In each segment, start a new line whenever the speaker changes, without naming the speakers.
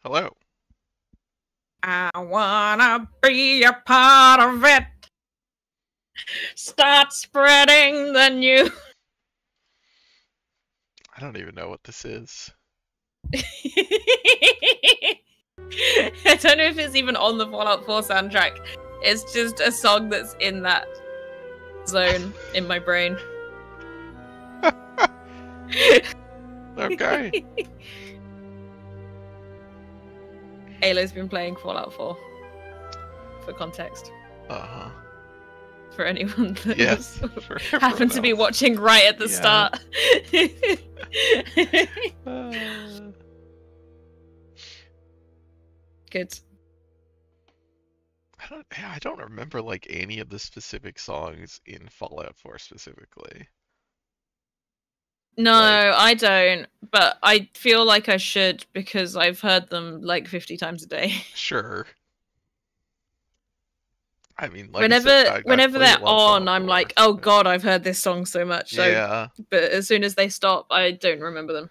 Hello.
I wanna be a part of it. Start spreading the news.
I don't even know what this is.
I don't know if it's even on the Fallout 4 soundtrack. It's just a song that's in that zone in my brain.
Okay.
Ayla's been playing Fallout 4. For context.
Uh-huh.
For anyone that
Yes.
happened to be watching right at the start. Good.
I don't remember like any of the specific songs in Fallout 4 specifically.
No, I don't. But I feel like I should because I've heard them like 50 times a day.
Sure. I mean, like
whenever they're on, I'm like, oh god, I've heard this song so much. So,
yeah.
But as soon as they stop, I don't remember them.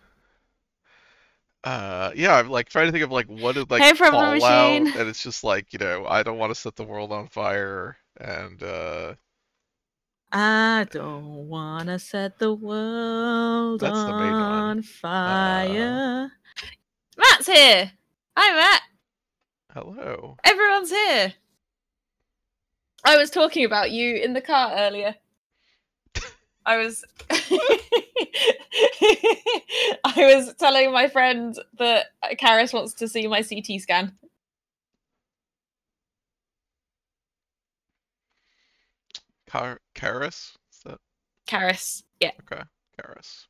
Yeah, I'm like trying to think of like what is like
Hey,
Fallout,
Machine.
and it's just like, you know, I don't want to set the world on fire, and
I don't wanna set the world
that's the main one.
on fire. Matt's here. Hi, Matt.
Hello.
Everyone's here. I was talking about you in the car earlier. I was I was telling my friend that Karis wants to see my CT scan.
Karis? Is that...
Karis, yeah.
Okay, Karis.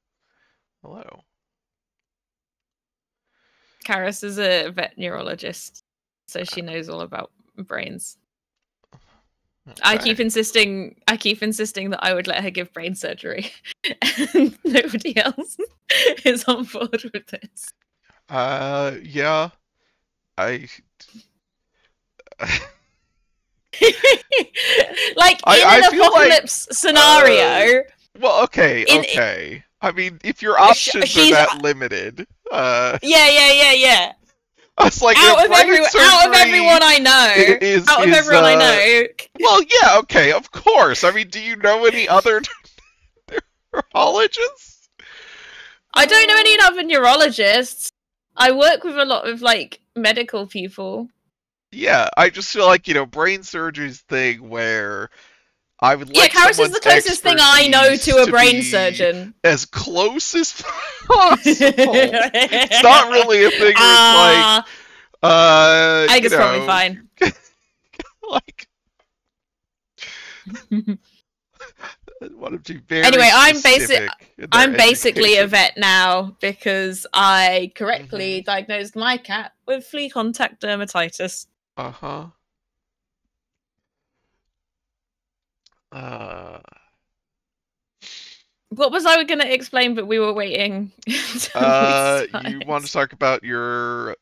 Hello.
Karis is a vet neurologist, so she knows all about brains. Okay. I keep insisting that I would let her give brain surgery, and nobody else is on board with this.
Yeah.
Like in an apocalypse scenario.
Well, okay. I mean, if your options are that limited,
yeah.
I was like,
out of everyone I know.
Well, yeah, okay, of course. I mean, do you know any other neurologists?
I don't know any other neurologists. I work with a lot of like medical people.
Yeah, I just feel like, you know, brain surgery's thing where I would like
Karis is the closest thing I know to a brain surgeon.
As close as possible. It's not really a thing where it's like,
I think it's probably fine.
Like,
anyway, I'm basically a vet now because I correctly diagnosed my cat with flea contact dermatitis. What was I going to explain, but we were waiting?
You want to talk about your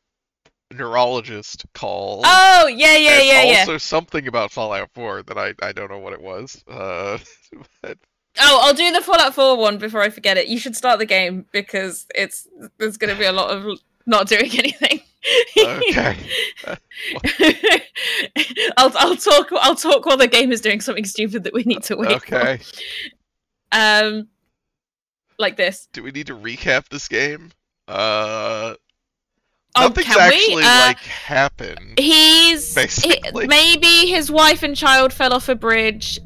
neurologist call?
Oh, yeah.
Also something about Fallout 4 that I don't know what it was. But...
Oh, I'll do the Fallout 4 one before I forget it. You should start the game because there's going to be a lot of not doing anything.
Okay.
I'll talk while the game is doing something stupid that we need to wait for. Like this.
Do we need to recap this game?
Nothing's
actually like happened.
Maybe his wife and child fell off a bridge.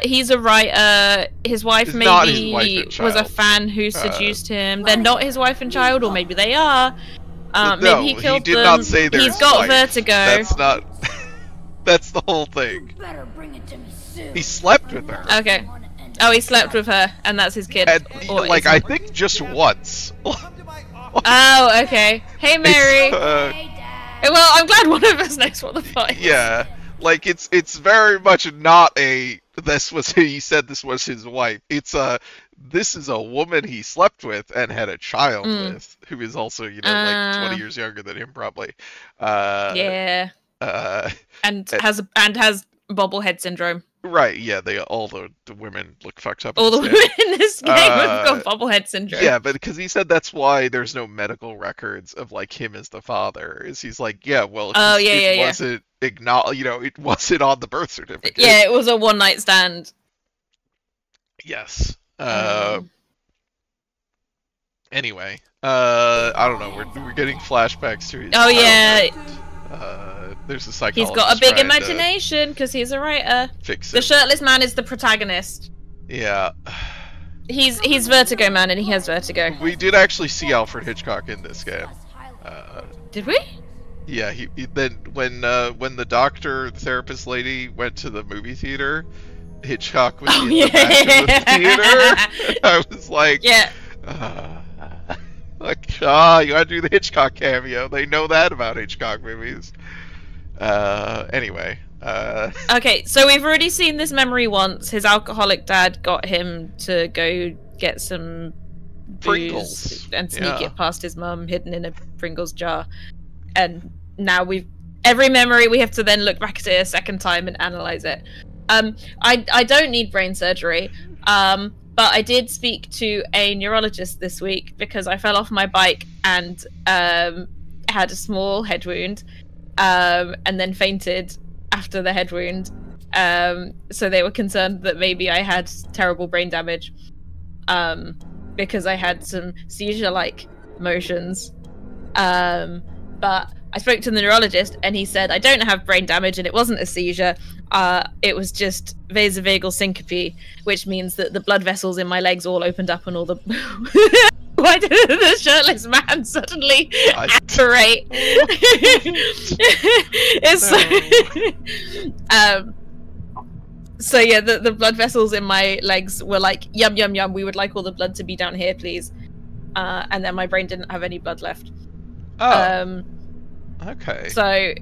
He's a writer. His wife was a fan who seduced him. They're not his wife and child, or maybe they are. Maybe he killed them.
Not say
he's got vertigo.
That's not. That's the whole thing. He slept with her.
Okay. Oh, he slept with her, and that's his kid.
And, like, I think just once.
Oh, okay. Hey, Mary. Well, I'm glad one of us knows what the fight is.
Yeah, like it's very much not a. He said this was his wife. It's this is a woman he slept with and had a child with, who is also, you know, like 20 years younger than him, probably.
Yeah. And has bobblehead syndrome.
Right, yeah, all the women look fucked up.
All the women in this game have got bobblehead syndrome.
Yeah, but because he said that's why there's no medical records of like him as the father. Is he's like, yeah, well, it wasn't it wasn't on the birth certificate.
Yeah, it was a one night stand.
Yes. Anyway, I don't know. We're getting flashbacks to his childhood. There's a psychologist.
He's got a big imagination because he's a writer.
Fix it.
The shirtless man is the protagonist.
Yeah.
He's Vertigo man, and he has vertigo.
We did actually see Alfred Hitchcock in this game.
Did we?
Yeah. He then when the doctor, the therapist lady went to the movie theater, Hitchcock was in the back of the theater. I was like,
yeah.
Like, you gotta do the Hitchcock cameo. They know that about Hitchcock movies. Anyway.
Okay, so we've already seen this memory once. His alcoholic dad got him to go get some
Pringles
and sneak it past his mum, hidden in a Pringles jar. And now every memory we have to then look back at it a second time and analyze it. I don't need brain surgery. But I did speak to a neurologist this week because I fell off my bike and had a small head wound, and then fainted after the head wound. So they were concerned that maybe I had terrible brain damage, because I had some seizure-like motions. But I spoke to the neurologist and he said I don't have brain damage and it wasn't a seizure. It was just vasovagal syncope, which means that the blood vessels in my legs all opened up and all the... Why did the shirtless man suddenly apparate? So yeah, the blood vessels in my legs were like, yum, yum, yum, we would like all the blood to be down here, please. And then my brain didn't have any blood left.
Oh. Okay.
So,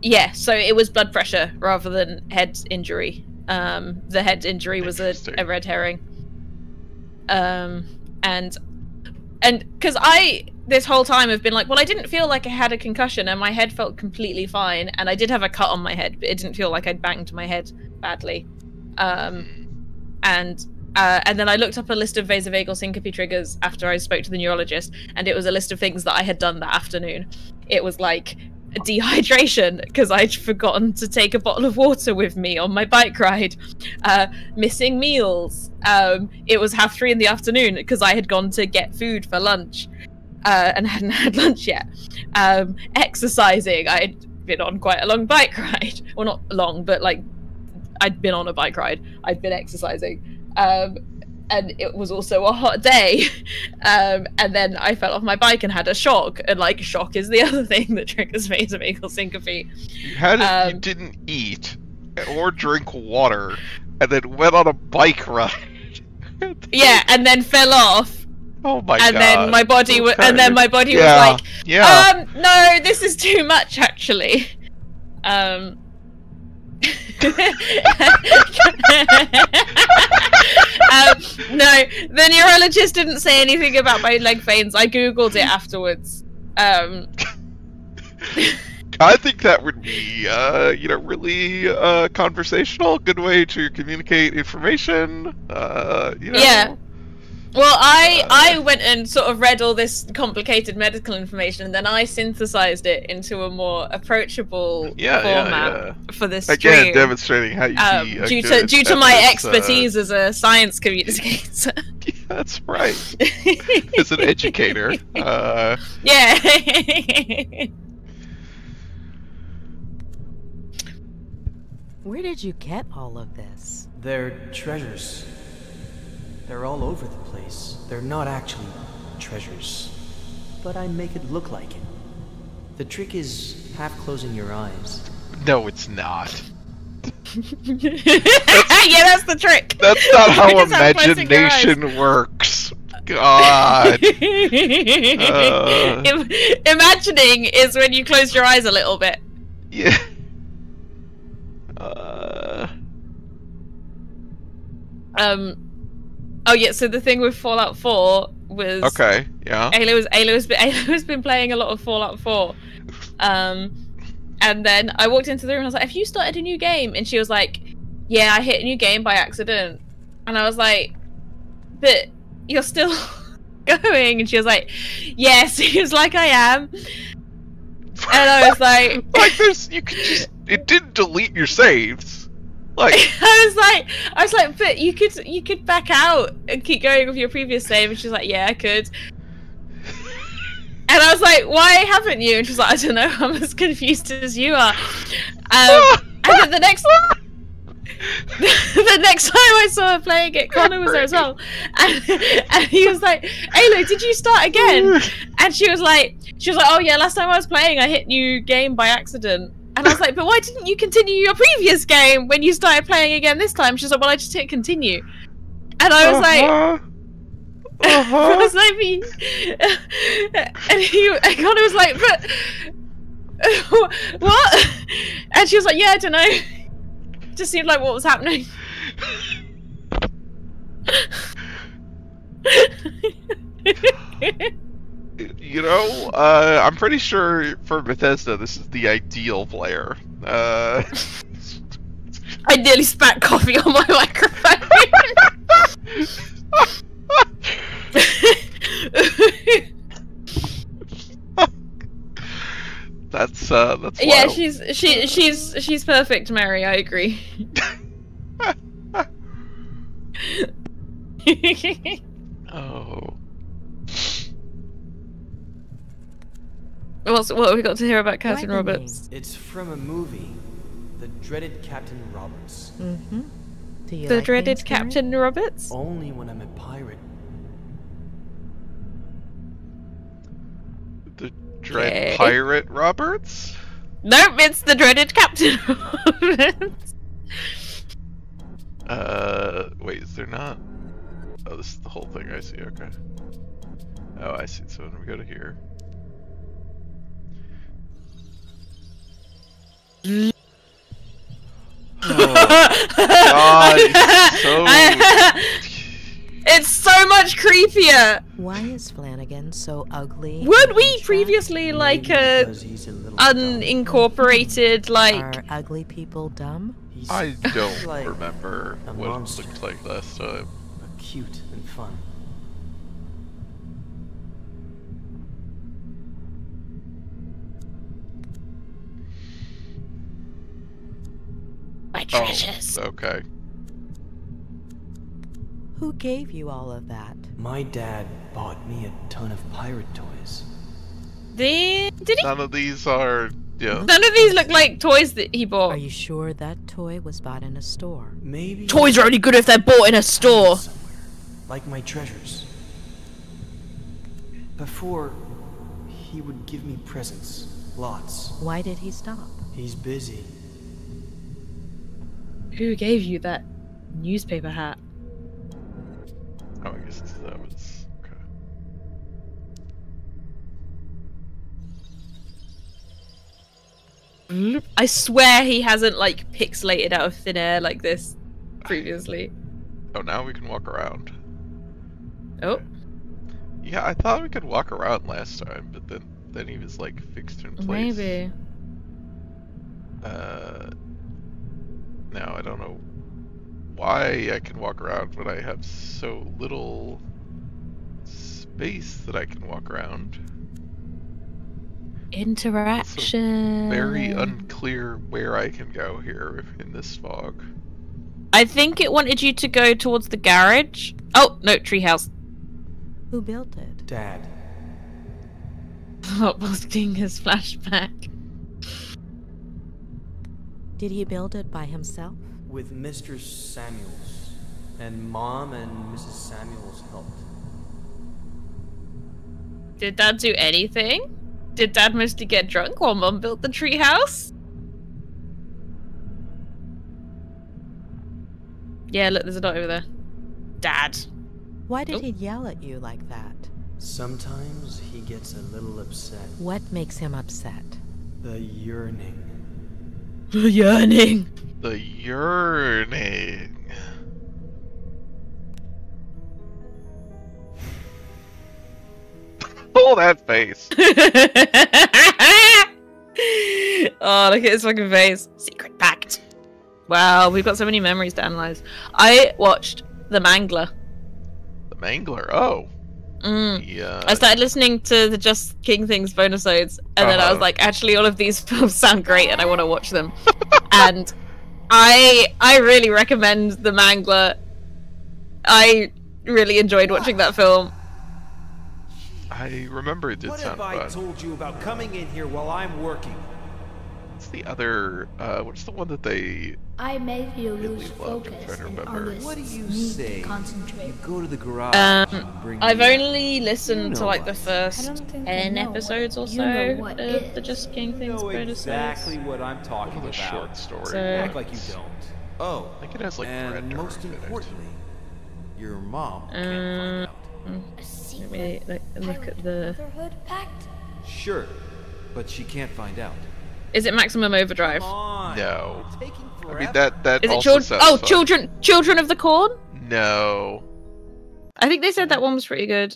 yeah, so it was blood pressure rather than head injury. The head injury was a red herring. And because this whole time have been like, well, I didn't feel like I had a concussion and my head felt completely fine, and I did have a cut on my head, but it didn't feel like I'd banged my head badly. And then I looked up a list of vasovagal syncope triggers after I spoke to the neurologist, and it was a list of things that I had done that afternoon. It was like dehydration, because I'd forgotten to take a bottle of water with me on my bike ride. Missing meals. It was 3:30 in the afternoon because I had gone to get food for lunch and hadn't had lunch yet. Exercising. I'd been on quite a long bike ride. Well, not long, but like I'd been on a bike ride. I'd been exercising. And it was also a hot day, and then I fell off my bike and had a shock, and like shock is the other thing that triggers vasovagal syncope.
You didn't eat or drink water, and then went on a bike ride.
Yeah, and then fell off.
Oh my god!
And then my body was like, no, this is too much, actually. No, the neurologist didn't say anything about my leg veins. I googled it afterwards.
I think that would be, really conversational. Good way to communicate information.
Yeah. Well, I went and sort of read all this complicated medical information, and then I synthesized it into a more approachable format for this stream.
Again, demonstrating how you
due to my expertise as a science communicator.
Yeah, that's right. As an educator.
Yeah.
Where did you get all of this?
They're treasures. They're all over the place. They're not actually treasures, but I make it look like it. The trick is half closing your eyes.
No, it's not.
Yeah, that's the trick.
That's not how imagination works. God.
Imagining is when you close your eyes a little bit.
Yeah.
Oh yeah, so the thing with Fallout 4 was...
Okay, yeah.
Ayla's been playing a lot of Fallout 4. And And then I walked into the room and I was like, have you started a new game? And she was like, yeah, I hit a new game by accident. And I was like, but you're still going. And she was like, yes, he was like, I am. And I was like,
like this, you could just, it didn't delete your saves. Like,
I was like, but you could back out and keep going with your previous save. And she's like, yeah, I could. And I was like, why haven't you? And she's like, I don't know, I'm as confused as you are. And then the next time I saw her playing it, Connor was there as well. And he was like, Ayla, did you start again? And she was like, oh yeah, last time I was playing, I hit new game by accident. And I was like, but why didn't you continue your previous game when you started playing again this time? She's like, well, I just hit continue. And I was like, I was like, and Connor was like, but what? And she was like, yeah, I don't know. It just seemed like what was happening.
you know, I'm pretty sure for Bethesda, this is the ideal player.
I nearly spat coffee on my microphone.
That's
yeah,
wild.
she's perfect, Mary. I agree.
Oh.
What have we got to hear about Captain
Why the
Roberts?
It's from a movie. The Dreaded Captain Roberts.
Mm-hmm. Do you
The
like
dreaded
being scary?
Captain Roberts?
Only when I'm a pirate.
The Dread
Okay.
Pirate Roberts?
Nope, it's the dreaded Captain Roberts.
Wait, is there not? Oh, this is the whole thing, I see, okay. Oh, I see, so when we go to here. Oh, God, it's so...
It's so much creepier.
Why is Flanagan so ugly?
Weren't
and
we
untracked?
previously like
Maybe
a
because he's a little dumb.
unincorporated like?
Are ugly people dumb?
He's
I don't
like
remember
a
what
monster.
it looked like last time.
but cute and fun.
My treasures.
Oh, okay.
Who gave you all of that?
My dad bought me a ton of pirate toys.
Did he?
None of these are, yeah.
None of these look like toys that he bought.
Are you sure that toy was bought in a store?
Maybe
Toys are only good if they're bought in a store.
somewhere, like my treasures. Before, he would give me presents, lots.
Why did he stop?
He's busy.
Who gave you that newspaper hat?
Oh, I guess that was, okay.
I swear he hasn't like pixelated out of thin air like this previously.
Oh, now we can walk around.
Oh,
Yeah, I thought we could walk around last time, but then he was like fixed in place.
maybe.
Now I don't know why I can walk around when I have so little space that I can walk around.
Interaction.
Very unclear where I can go here in this fog.
I think it wanted you to go towards the garage. Oh, no, treehouse.
Who built it?
Dad.
What was being his flashback?
Did he build it by himself?
With Mr. Samuels. And Mom and Mrs. Samuels helped.
Did Dad do anything? Did Dad mostly get drunk while Mom built the treehouse? Yeah, look, there's a dot over there. Dad.
Why did
Oh.
he yell at you like that?
Sometimes he gets a little upset.
What makes him upset?
The yearning.
Yearning.
The yearning. Oh, that face.
Oh, look at his fucking face. Secret pact. Wow, we've got so many memories to analyze. I watched The Mangler.
The Mangler. Oh.
Yeah. I started listening to the Just King Things bonusodes, and then I was like, actually, all of these films sound great, and I want to watch them. And I really recommend The Mangler. I really enjoyed watching that film.
I remember it did sound fun.
What have I told you about coming in here while I'm working?
What's the other? What's the one that they?
I made you
really
lose
loved? I'm
focus
trying to
and
remember.
always
What do you
need
say?
to concentrate.
You go to the garage. And bring
I've
me
only listened to like the first
I don't think
10
I know
episodes or
what-
so
you know what
of the
is.
Just King
You
Things
know
bonusodes.
exactly what I'm talking
The
about.
short story.
So-
Act like you don't. Oh,
I think it has like
and
Brenda
most
in it.
importantly, your mom can't find out.
A
Let
secret
me look at the...
Brotherhood pact?
Sure, but she can't find out.
Is it Maximum Overdrive?
Come on.
No.
It's taking
I
forever.
mean that
Is it
also sounds fun.
Children of the Corn?
No.
I think they said that one was pretty good.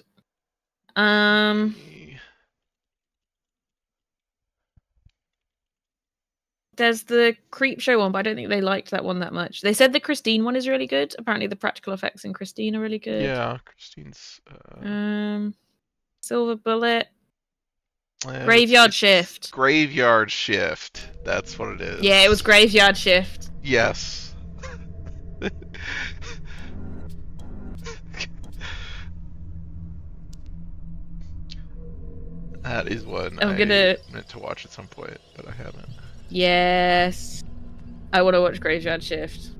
There's the Creepshow one, but I don't think they liked that one that much. They said the Christine one is really good. Apparently the practical effects in Christine are really good.
Yeah, Christine's.
Silver Bullet. Graveyard Shift.
Graveyard Shift. That's what it is.
Yeah, it was Graveyard Shift.
Yes. That is one I meant to watch at some point, but I haven't.
Yes. I want to watch Graveyard Shift.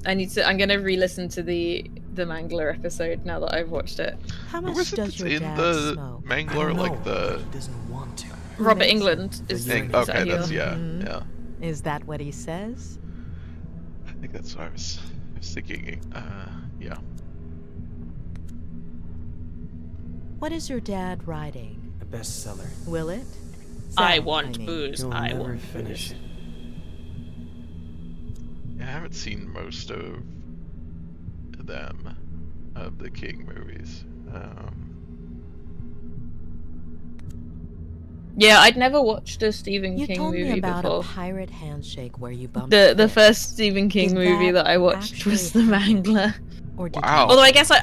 I'm gonna re-listen to the Mangler episode now that I've watched it.
How
Who
much
was it
does
that's
your
in
dad
the
smoke?
Mangler? Like the.
He doesn't want to.
Robert
makes
England is
Okay, that's yeah.
Is that what he says?
I think that's what I was thinking. Yeah.
What is your dad writing?
A bestseller.
Will it?
I
Sell,
want
mean.
booze.
You'll
I
never
want
finish
booze.
it.
I haven't seen most of them, of the King movies.
Yeah, I'd never watched a Stephen
You
King
told
movie
me about
before.
a pirate handshake where you bumped
The
fists.
first Stephen King
Did
movie
that
that I watched was The
actually happen?
Mangler.
Or did
Wow.
Although I guess I've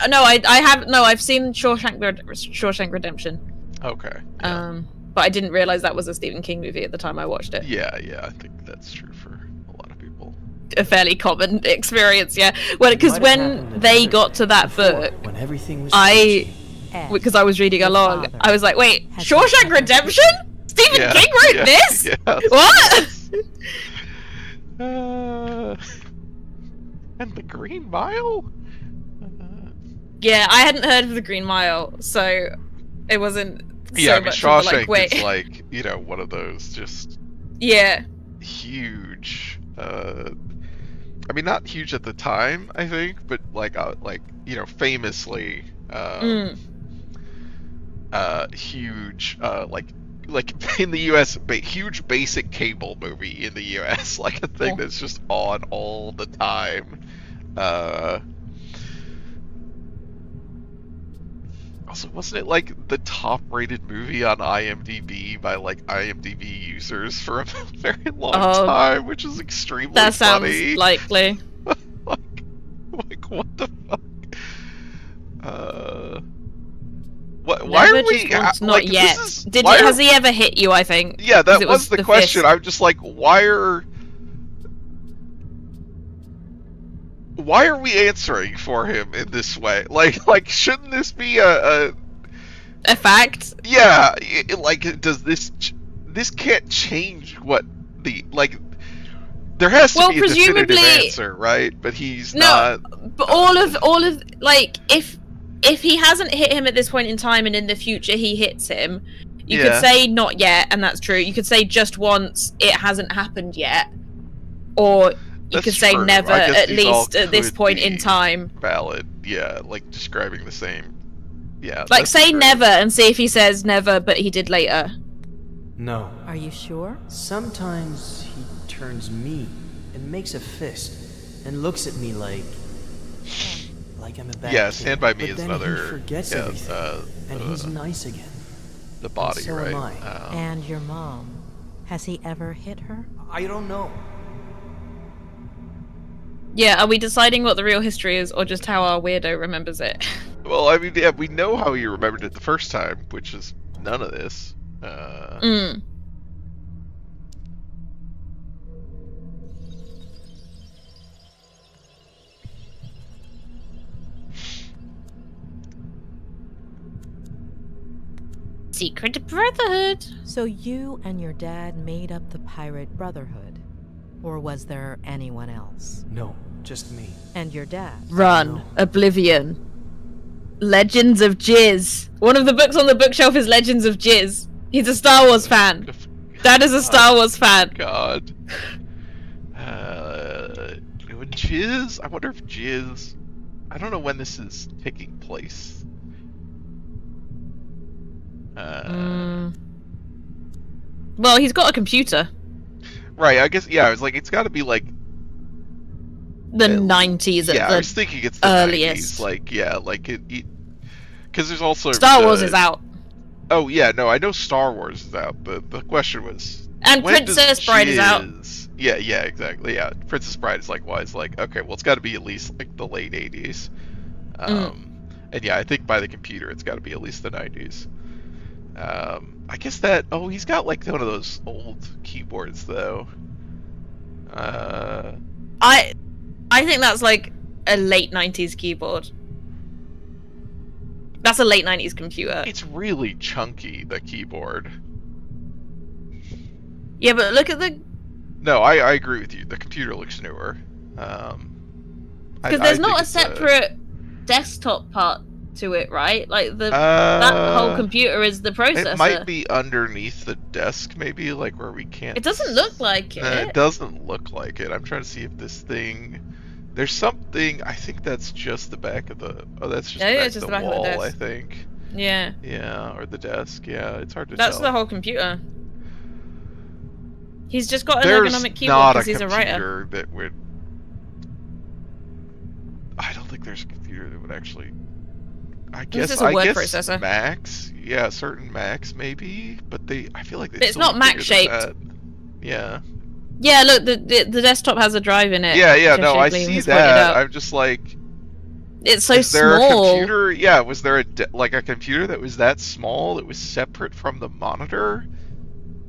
seen Shawshank Redemption.
Okay. Yeah.
But I didn't realize that was a Stephen King movie at the time I watched it.
Yeah, I think that's true for a lot of people.
A fairly common experience, yeah. Well, because
Might have
when
happened
they
another
got
day
to that
before,
book,
when everything was
Ed,
because I was reading
Your
along,
father
I was like, wait,
has
Shawshank
been-
Redemption? Stephen
Yeah,
King wrote
yeah,
this?
yeah.
What?
And the Green Mile?
Yeah, I hadn't heard of the Green Mile, so it wasn't so
Yeah, I mean,
much of a,
Shawshank
wait.
is like, one of those just
Yeah.
huge, I mean, not huge at the time, I think, but famously, huge, like in the US, huge basic cable movie in the US, like a thing that's just on all the time. Also, wasn't it like the top-rated movie on IMDb by like IMDb users for a very long time, which is extremely
that sounds
funny.
likely.
like what the fuck? Why are we?
Not yet.
Why
has he ever hit you? I think.
Yeah, that
it
was the question.
fist.
I'm just like, why are we answering for him in this way? Like, shouldn't this be a
fact?
Yeah, does this can't change what the there has to be a definitive answer, right? But he's not.
But all of if he hasn't hit him at this point in time, and in the future he hits him, you could say not yet, and that's true. You could say just once, it hasn't happened yet, or you could say
true.
never,
I guess
at
these all
least at this
could
point
be
in time.
Valid, yeah, like describing the same. Yeah.
Like
that's
say
true.
never and see if he says never, but he did later.
No.
Are you sure?
Sometimes he turns mean and makes a fist and looks at me like I'm a bad
Yeah,
kid.
Stand By Me
But
is
then
another.
he forgets everything, and he's nice again.
the body,
so
right?
am I.
And your mom. Has he ever hit her?
I don't know.
Yeah, are we deciding what the real history is, or just how our weirdo remembers it?
Well, I mean, yeah, we know how he remembered it the first time, which is none of this.
Secret Brotherhood.
So you and your dad made up the Pirate Brotherhood? Or was there anyone else?
No, just me.
And your dad?
Run.
No.
Oblivion. Legends of Jizz. One of the books on the bookshelf is Legends of Jizz. He's a Star Wars fan. Dad is a Star Wars fan.
God. Jizz? I wonder if Jizz... I don't know when this is taking place.
Well, he's got a computer.
Right, I guess, yeah, I was like, it's gotta be like...
The 90s at
Yeah,
the
I was thinking it's the
earliest.
90s. Like, yeah, like it... Because there's also...
Star Wars is out.
Oh, yeah, no, I know Star Wars is out, but the question was...
And
when does
Princess Bride is out.
Yeah, yeah, exactly, yeah. Princess Bride is likewise, like, okay, well, it's gotta be at least, like, the late 80s. And yeah, I think by the computer, it's gotta be at least the 90s. I guess that... Oh, he's got, like, one of those old keyboards, though.
I think that's like a late 90s keyboard. That's a late 90s computer.
It's really chunky, the keyboard.
Yeah, but look at the...
No, I agree with you. The computer looks newer.
Because there's not a separate desktop part to it, right? Like, that whole computer is the processor.
It might be underneath the desk, maybe, like where we can't...
It doesn't look like it.
It doesn't look like it. I'm trying to see if this thing... There's something... I think that's just the back of the... Oh, that's just, the back of the wall, I think.
Yeah.
Yeah, or the desk. Yeah, it's hard to
That's
tell.
the whole computer. He's just got an ergonomic keyboard because he's a writer.
That would... I don't think there's a computer that would actually... I guess
This is a word processor.
Macs, yeah, certain Macs maybe, but I feel like
it's not Mac shaped.
Yeah.
Yeah, look, the desktop has a drive in it.
Yeah, no, I see that. I'm just like,
it's so
is there
small.
a computer? Yeah, was there a computer that was that small that was separate from the monitor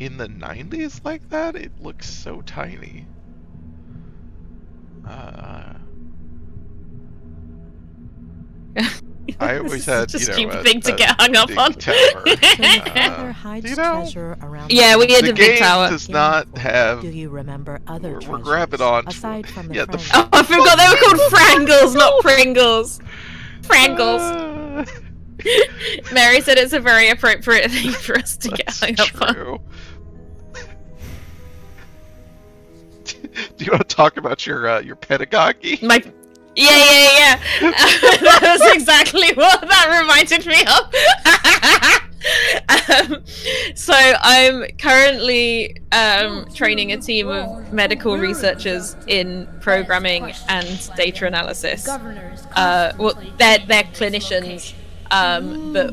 in the 90s like that? It looks so tiny. I always had,
just
a
stupid thing to get hung up on.
Tower. Treasure around
yeah, we had
the
a big tower.
Does not have.
Do you remember other treasures?
We're grabbing on.
Aside from the
Oh, I forgot they were called Frangles, not Pringles. Frangles. Mary said it's a very appropriate thing for us to get hung up on.
Do you want to talk about your pedagogy?
Yeah. That was exactly what that reminded me of. So I'm currently training a team of medical researchers in programming and data analysis. Well, they're clinicians, but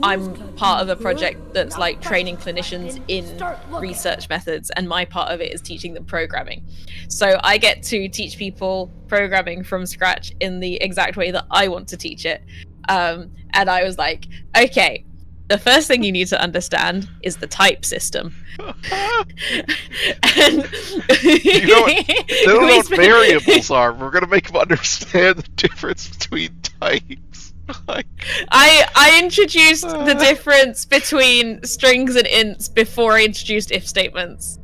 I'm part of a project that's like training clinicians in research methods, and my part of it is teaching them programming. So I get to teach people programming from scratch in the exact way that I want to teach it. And I was like, okay, the first thing you need to understand is the type system. And
you know what variables are. We're gonna make them understand the difference between types.
I introduced the difference between strings and ints before I introduced if statements.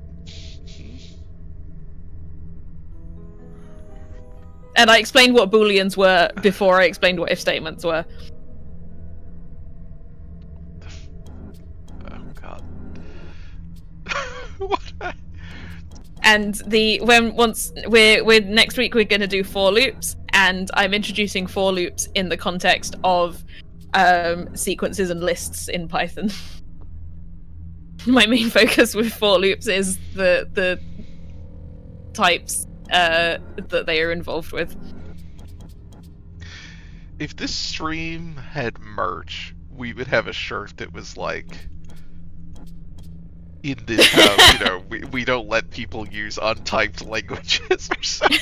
And I explained what booleans were before I explained what if statements were.
Oh god. What?
And once we're next week we're going to do for loops, and I'm introducing for loops in the context of sequences and lists in Python. My main focus with for loops is the types that they are involved with.
If this stream had merch, we would have a shirt that was like in this house, you know, we don't let people use untyped languages or something.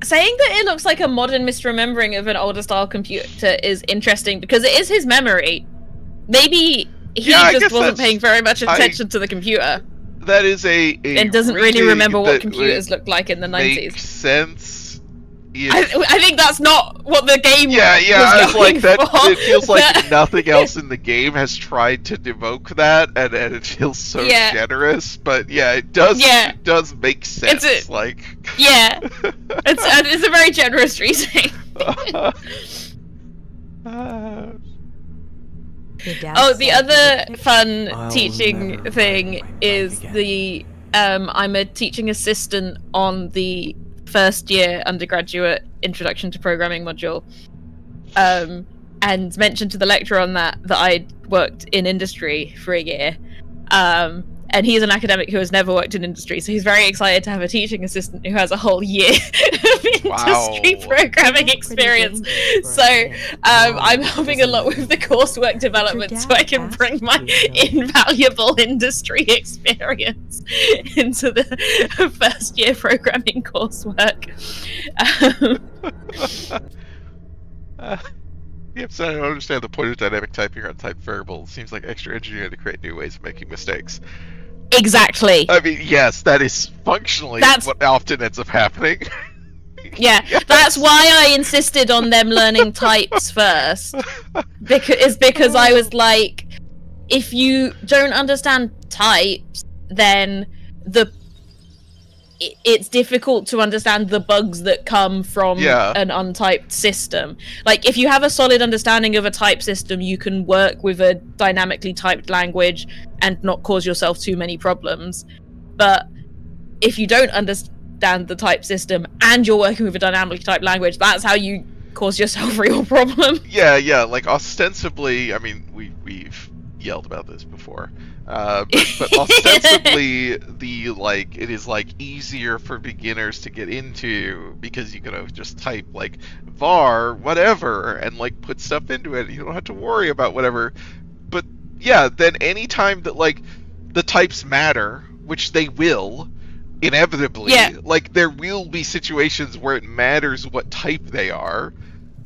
Saying that it looks like a modern misremembering of an older style computer is interesting because it is his memory. Maybe he just wasn't paying very much attention to the computer.
That is
and doesn't really remember what computers looked like in the 90s.
Makes sense.
I think that's not what the game
was
going
like that.
For.
It feels like nothing else in the game has tried to evoke that, and it feels so generous. But yeah, it does. Yeah. It does make sense. It's
a very generous reasoning. The other fun teaching thing is I'm a teaching assistant on the first year undergraduate introduction to programming module, and mentioned to the lecturer on that I'd worked in industry for a year, and he's an academic who has never worked in industry, so he's very excited to have a teaching assistant who has a whole year of industry programming experience. So I'm helping a lot with the coursework development so I can bring my invaluable industry experience into the first year programming coursework.
Yep, so I don't understand the point of dynamic typing or untyped variables. It seems like extra engineering to create new ways of making mistakes.
Exactly.
I mean, yes, that is functionally what often ends up happening.
Yeah, that's why I insisted on them learning types first. Because I was like, if you don't understand types, then it's difficult to understand the bugs that come from an untyped system. Like, if you have a solid understanding of a type system, you can work with a dynamically typed language and not cause yourself too many problems. But if you don't understand the type system and you're working with a dynamically typed language, that's how you cause yourself a real problem.
Yeah, like, ostensibly, I mean, we've yelled about this before. But ostensibly, it is easier for beginners to get into because you can just type var whatever and put stuff into it. You don't have to worry about whatever. But yeah, then any time that the types matter, which they will inevitably, there will be situations where it matters what type they are.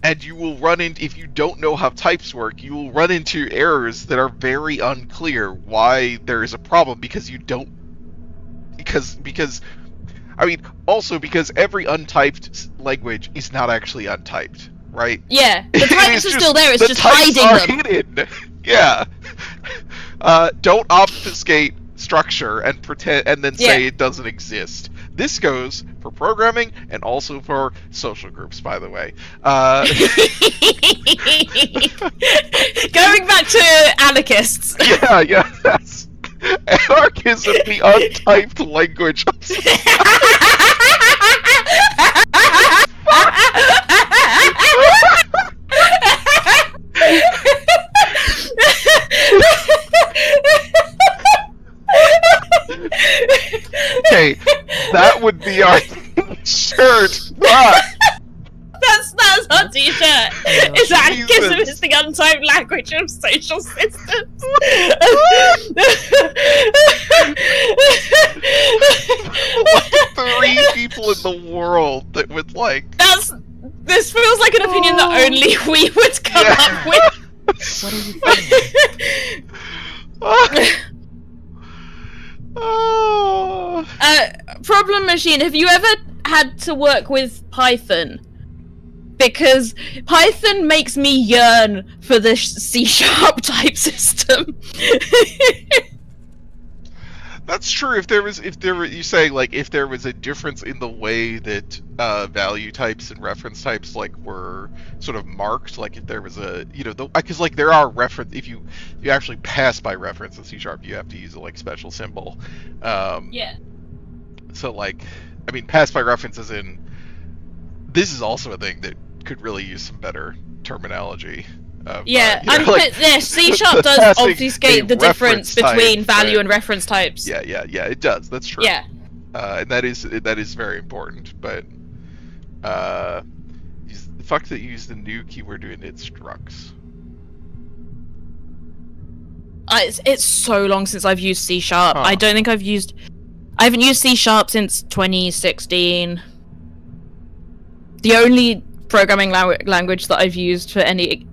And you will run into, if you don't know how types work, you will run into errors that are very unclear why there is a problem because you don't, because every untyped language is not actually untyped, right?
Yeah, the types are still there, it's just hiding them.
Hidden. Yeah. Don't obfuscate structure and pretend, and then say it doesn't exist. This goes for programming and also for social groups, by the way.
Going back to anarchists.
Yeah, that's anarchism, the untyped language of Okay, that would be our shirt.
That's our t-shirt. It's anarchism is the untyped language of social systems.
Three people in the world that would
This feels like an opinion that only we would come up with.
What are you thinking?
Problem machine, have you ever had to work with Python? Because Python makes me yearn for the C# type system.
That's true. If there was a difference in the way that value types and reference types were sort of marked, if there was a because there are reference, if you actually pass by reference in C# you have to use a special symbol. So pass by reference as in, this is also a thing that could really use some better terminology.
C# does obfuscate the difference between value and reference types.
Yeah, it does. That's true.
Yeah.
And that is very important. But Fuck that use the new keyword to init structs.
It's so long since I've used C#.
Huh.
I don't think I haven't used C# since 2016. The only programming language that I've used for any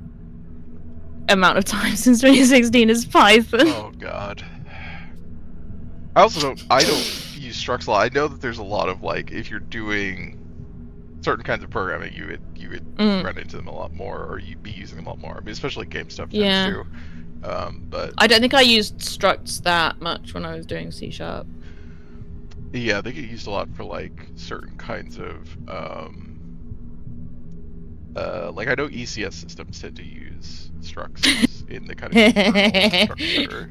amount of time since 2016 is Python.
Oh god. I don't use structs a lot. I know that there's a lot of, like, if you're doing certain kinds of programming, you would run into them a lot more, or you'd be using them a lot more. I mean, especially game stuff too. But
I don't think I used structs that much when I was doing C#.
yeah, they get used a lot for, like, certain kinds of like, I know ECS systems tend to use structs in the kind of internal structure.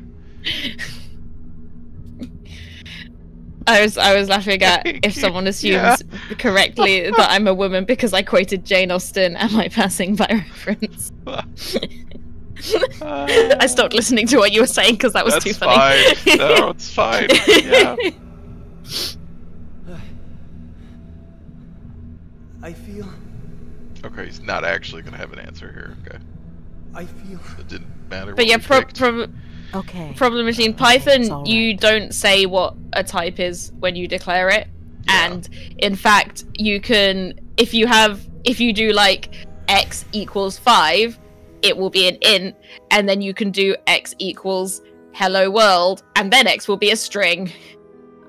I was laughing at if someone assumes correctly that I'm a woman because I quoted Jane Austen am I passing by reference. I stopped listening to what you were saying because that was too funny.
Fine. No, it's fine. Yeah.
I feel...
Okay, he's not actually gonna have an answer here. Okay.
I feel...
It didn't matter.
But
what
yeah,
we picked.
Okay.
problem machine Python,
all
you
right.
don't say what a type is when you declare it,
Yeah.
and in fact, you can if you do like x equals 5, it will be an int, and then you can do x equals hello world, and then x will be a string.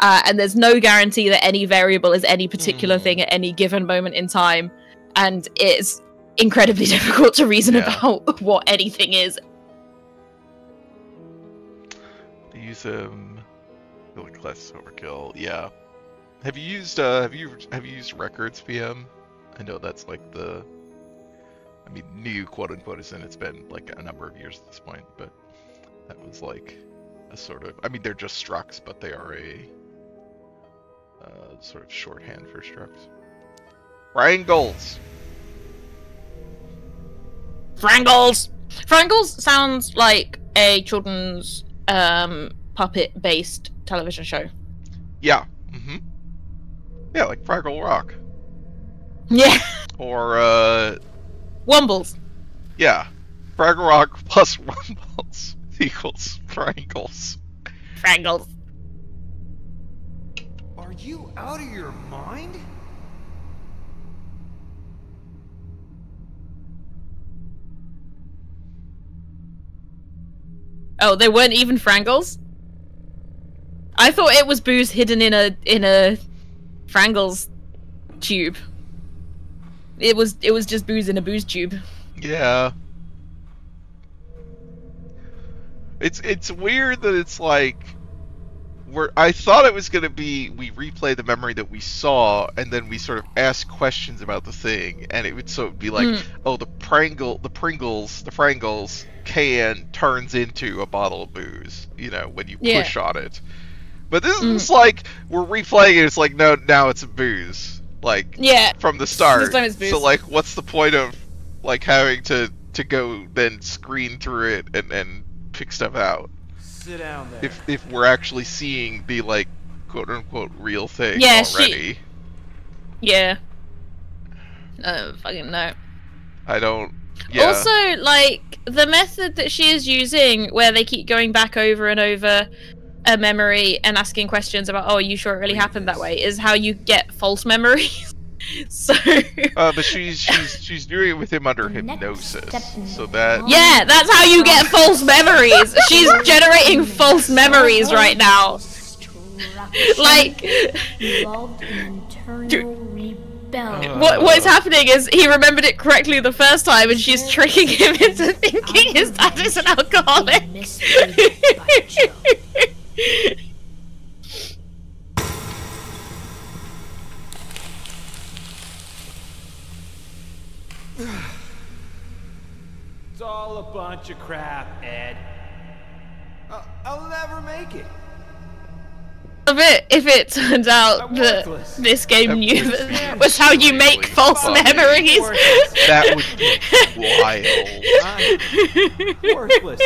And there's no guarantee that any variable is any particular thing at any given moment in time, and it's incredibly difficult to reason about what anything is.
Use like class overkill. Yeah. Have you used records PM? I know that's like the, I mean, new quote unquote is in. It's been like a number of years at this point, but that was like a sort of, I mean, they're just structs, but they are a sort of shorthand for structs. Frangles.
Frangles sounds like a children's puppet-based television show.
Yeah. Yeah, like Fraggle Rock.
Yeah.
Or
Wumbles.
yeah, Fraggle Rock plus Rumbles equals Frangles.
Frangles.
Are you out of your mind?
Oh, they weren't even Frangles? I thought it was booze hidden in a Frangles tube. It was just booze in a booze tube.
Yeah. It's weird that it's like I thought it was gonna be we replay the memory that we saw and then we sort of ask questions about the thing, and it would be like, oh, the Frangles can turns into a bottle of booze, you know, when you push on it. But this is just like we're replaying it. It's like no, now it's a booze, like from the start.
This time it's booze.
So like, what's the point of like having to go then screen through it and pick stuff out?
Sit down there.
If we're actually seeing the like quote unquote real thing already.
Fucking no.
I don't. Yeah.
Also, like the method that she is using, where they keep going back over and over a memory and asking questions about, oh, are you sure it really happened that way, is how you get false memories. So.
But she's doing it with him under hypnosis, so that.
Yeah, that's how you get false memories. She's generating false memories right now. Like. What is happening is he remembered it correctly the first time, and she's tricking him into thinking his dad is an alcoholic.
It's all a bunch of crap, Ed. I'll never make it.
it if it turned out
I'm
that
worthless.
this game
That
knew
would
that
be
was how you make
really
false
funny.
memories.
That would be wild.
I'm worthless.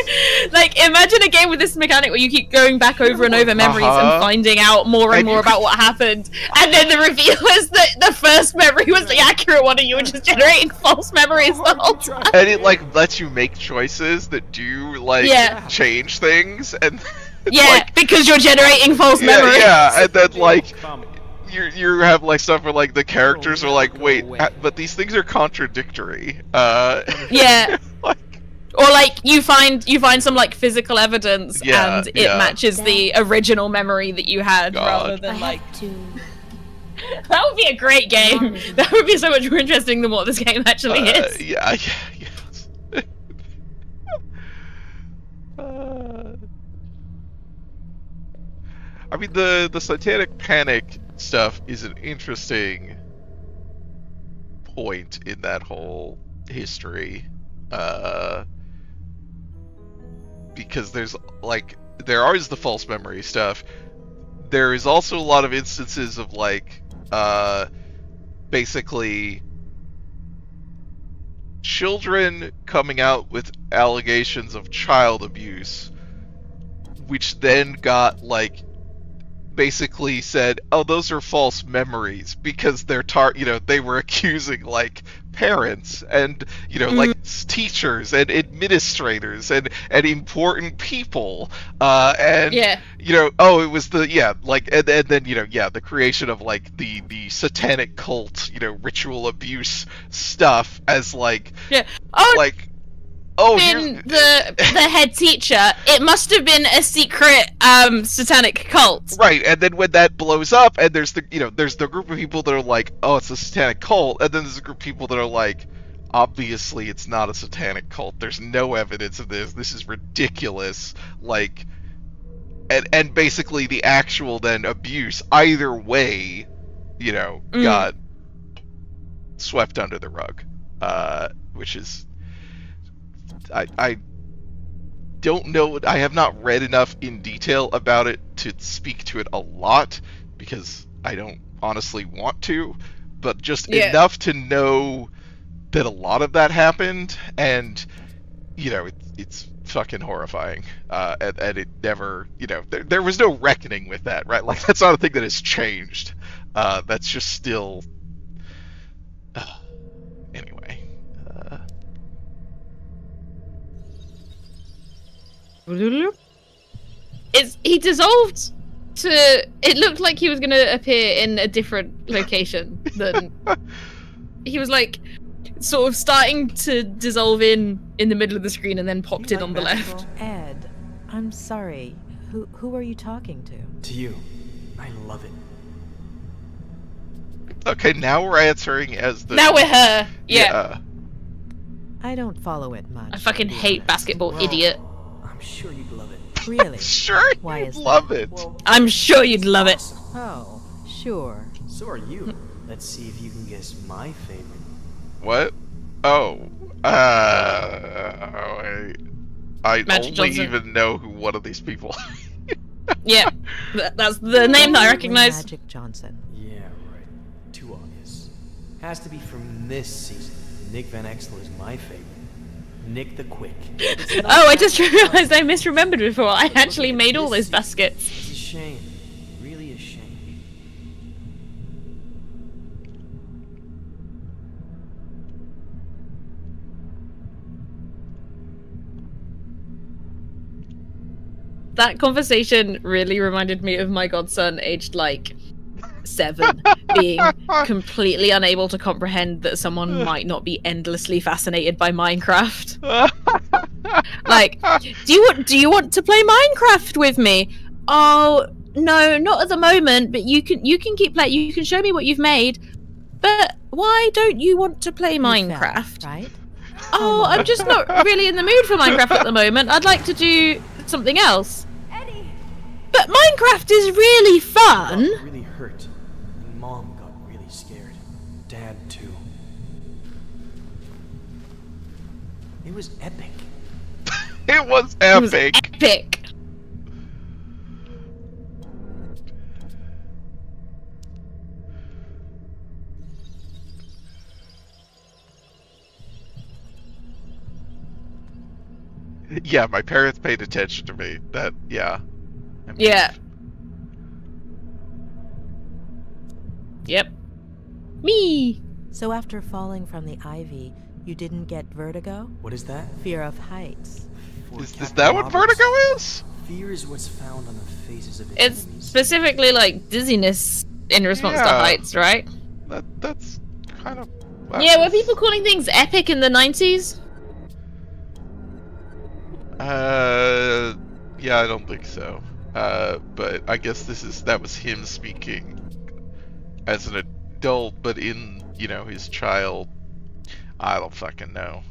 Like, imagine a game with this mechanic where you keep going back over and over memories
Uh-huh.
and finding out more and
And
more
you
about what happened, and then the reveal is that the first memory was the accurate one and you were just generating false memories the whole time.
And it like lets you make choices that do like
Yeah.
change things, and it's
Yeah,
like,
because you're generating false memories.
yeah, and then like
Come.
you have like stuff where like the characters are like, wait, but these things are contradictory.
Yeah.
like,
Or like you find some like physical evidence
Yeah,
and it
yeah.
matches the original memory that you had
God.
rather
I
than like
have to.
that would be a great game. That would be so much more interesting than what this game actually is.
yeah, yes. I mean, the Satanic Panic stuff is an interesting point in that whole history, because there's like there is the false memory stuff. There is also a lot of instances of like basically children coming out with allegations of child abuse, which then got like basically said, oh, those are false memories because they're they were accusing like parents and like teachers and administrators and important people and
Yeah.
oh, it was the and then the creation of like the satanic cult ritual abuse stuff as like
Yeah. Oh,
like oh
been the head teacher. It must have been a secret satanic cult.
right, and then when that blows up, and there's the group of people that are like, oh, it's a satanic cult, and then there's a group of people that are like, obviously it's not a satanic cult. There's no evidence of this. This is ridiculous. Like, and basically the actual then abuse either way, got swept under the rug, which is. I don't know. I have not read enough in detail about it to speak to it a lot because I don't honestly want to, but just enough to know that a lot of that happened, and it's fucking horrifying. And it never, there was no reckoning with that, right? Like that's not a thing that has changed. That's just still. Anyway.
He dissolved to. It looked like he was going to appear in a different location than. He was like sort of starting to dissolve in the middle of the screen and then popped in on the left.
Ed, I'm sorry. Who are you talking to?
To you. I love it.
Okay, now we're answering as the.
Now we're her. Yeah.
I don't follow it much.
I fucking
to be
hate
honest.
basketball,
Well,
idiot.
I'm sure you'd love it.
Really?
Sure,
Why
you'd
is
love
that?
it.
Well,
I'm sure you'd love it.
awesome.
Oh, sure.
So are you. Let's see if you can guess my favorite.
What? Oh, I
Magic
only
Johnson.
even know who one of these people.
Yeah, that's the name that I
Probably
recognize.
Magic Johnson.
Yeah, right. Too obvious. Has to be from this season. Nick Van Exel is my favorite. Nick the Quick.
Oh, I just realized I misremembered before. I actually made all those baskets.
It's a shame. Really a shame.
That conversation really reminded me of my godson, aged like 7, being completely unable to comprehend that someone might not be endlessly fascinated by Minecraft. Like, do you want to play Minecraft with me? Oh no, not at the moment. But you can keep playing. You can show me what you've made. But why don't you want to play
You fell,
Minecraft?
right?
Oh, I'm just not really in the mood for Minecraft at the moment. I'd like to do something else.
Eddie!
But Minecraft is really fun.
Pop really hurt. And Mom got really scared. Dad too. It was epic.
It was
It was
epic.
epic.
Yeah, my parents paid attention to me. That, yeah. I mean,
Yeah. Yep. Me.
So after falling from the ivy, you didn't get vertigo?
What is that?
Fear of heights.
For
Is
Captain
that what
Roberts,
Vertigo is?
Fear is what's found on the faces of its
It's
enemies.
specifically like dizziness in response to
Yeah.
heights, right?
That's kind of...
Yeah, were people calling things epic in the 90s?
Yeah, I don't think so. But I guess that was him speaking as an adult, but in, his child. I don't fucking know.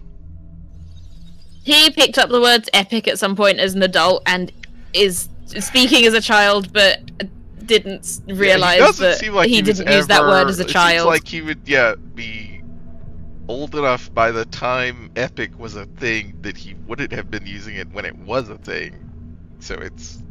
He picked up the words epic at some point as an adult and is speaking as a child, but didn't realize that he didn't use that word as a child.
It seems like he would, be old enough by the time epic was a thing that he wouldn't have been using it when it was a thing. So it's...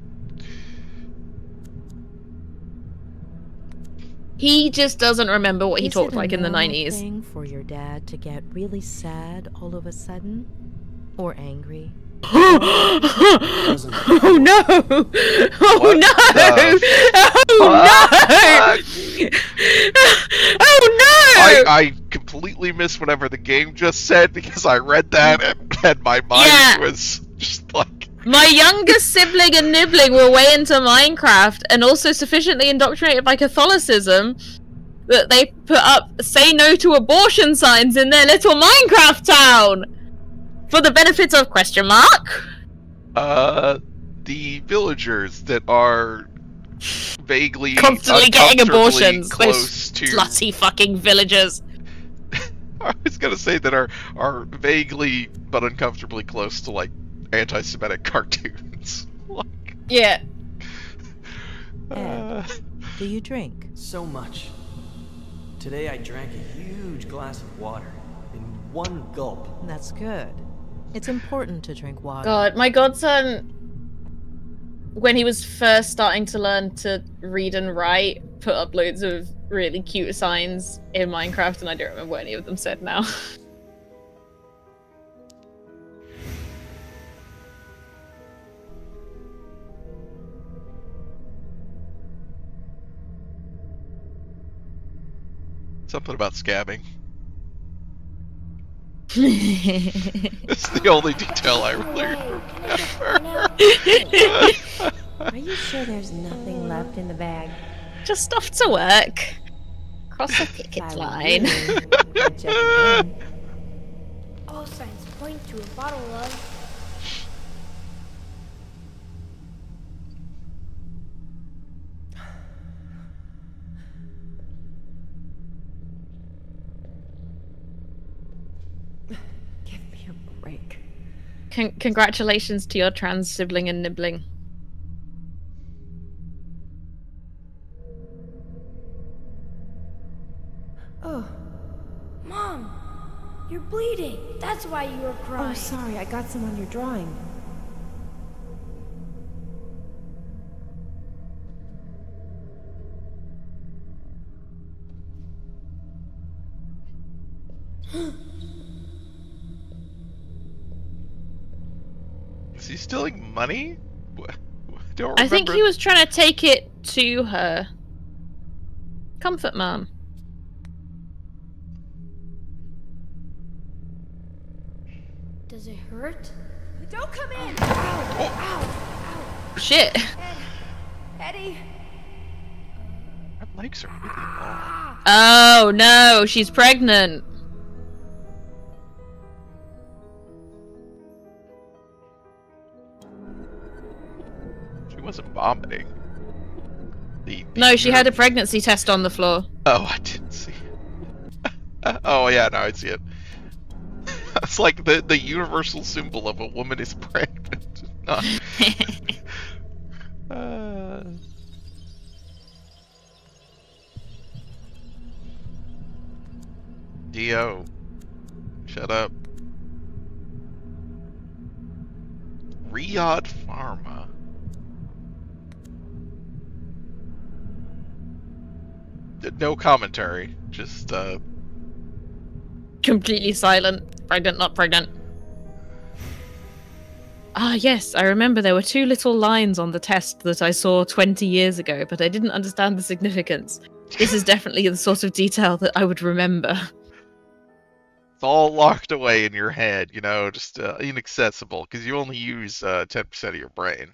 He just doesn't remember what he
Is
talked
it a
like in the
normal
90s.
thing for your dad to get really sad all of a sudden? Or angry?
Oh no! Oh
What
no!
the
Oh no!
I completely missed whatever the game just said because I read that and my mind
Yeah.
was just like...
My youngest sibling and nibbling were way into Minecraft and also sufficiently indoctrinated by Catholicism that they put up "say no to abortion" signs in their little Minecraft town for the benefit of ?
The villagers that are vaguely
Constantly getting
uncomfortably
abortions. Those
close to...
slutty fucking villagers.
I was gonna say that are vaguely but uncomfortably close to, like, anti-Semitic cartoons. Like,
Yeah.
Do you drink?
So much. Today I drank a huge glass of water in one gulp.
That's good. It's important to drink water.
God, my godson, when he was first starting to learn to read and write, put up loads of really cute signs in Minecraft, and I don't remember what any of them said now.
something about scabbing. It's the only detail I really remember.
Are you sure there's nothing left in the bag?
Just off to work. Cross the picket line.
I'd check again. All signs point to a bottle of... Give me a break.
Congratulations to your trans sibling and nibbling.
Oh. Mom! You're bleeding! That's why you were crying.
Oh, sorry, I got some on your drawing.
Is he stealing money? Don't remember.
I think he was trying to take it to her. Comfort Mom.
Does it hurt?
Don't come in!
Shit.
Eddie!
My legs are really long.
Oh no, she's pregnant.
She wasn't vomiting.
No, she had a pregnancy test on the floor.
Oh, I didn't see it. Oh yeah, now I see it. It's like the universal symbol of a woman is pregnant. Dio, shut up. Riyadh Pharma. No commentary, just
Completely silent. Pregnant, not pregnant. Ah, yes, I remember there were 2 little lines on the test that I saw 20 years ago, but I didn't understand the significance. This is definitely the sort of detail that I would remember.
It's all locked away in your head, you know, just inaccessible, because you only use 10% of your brain.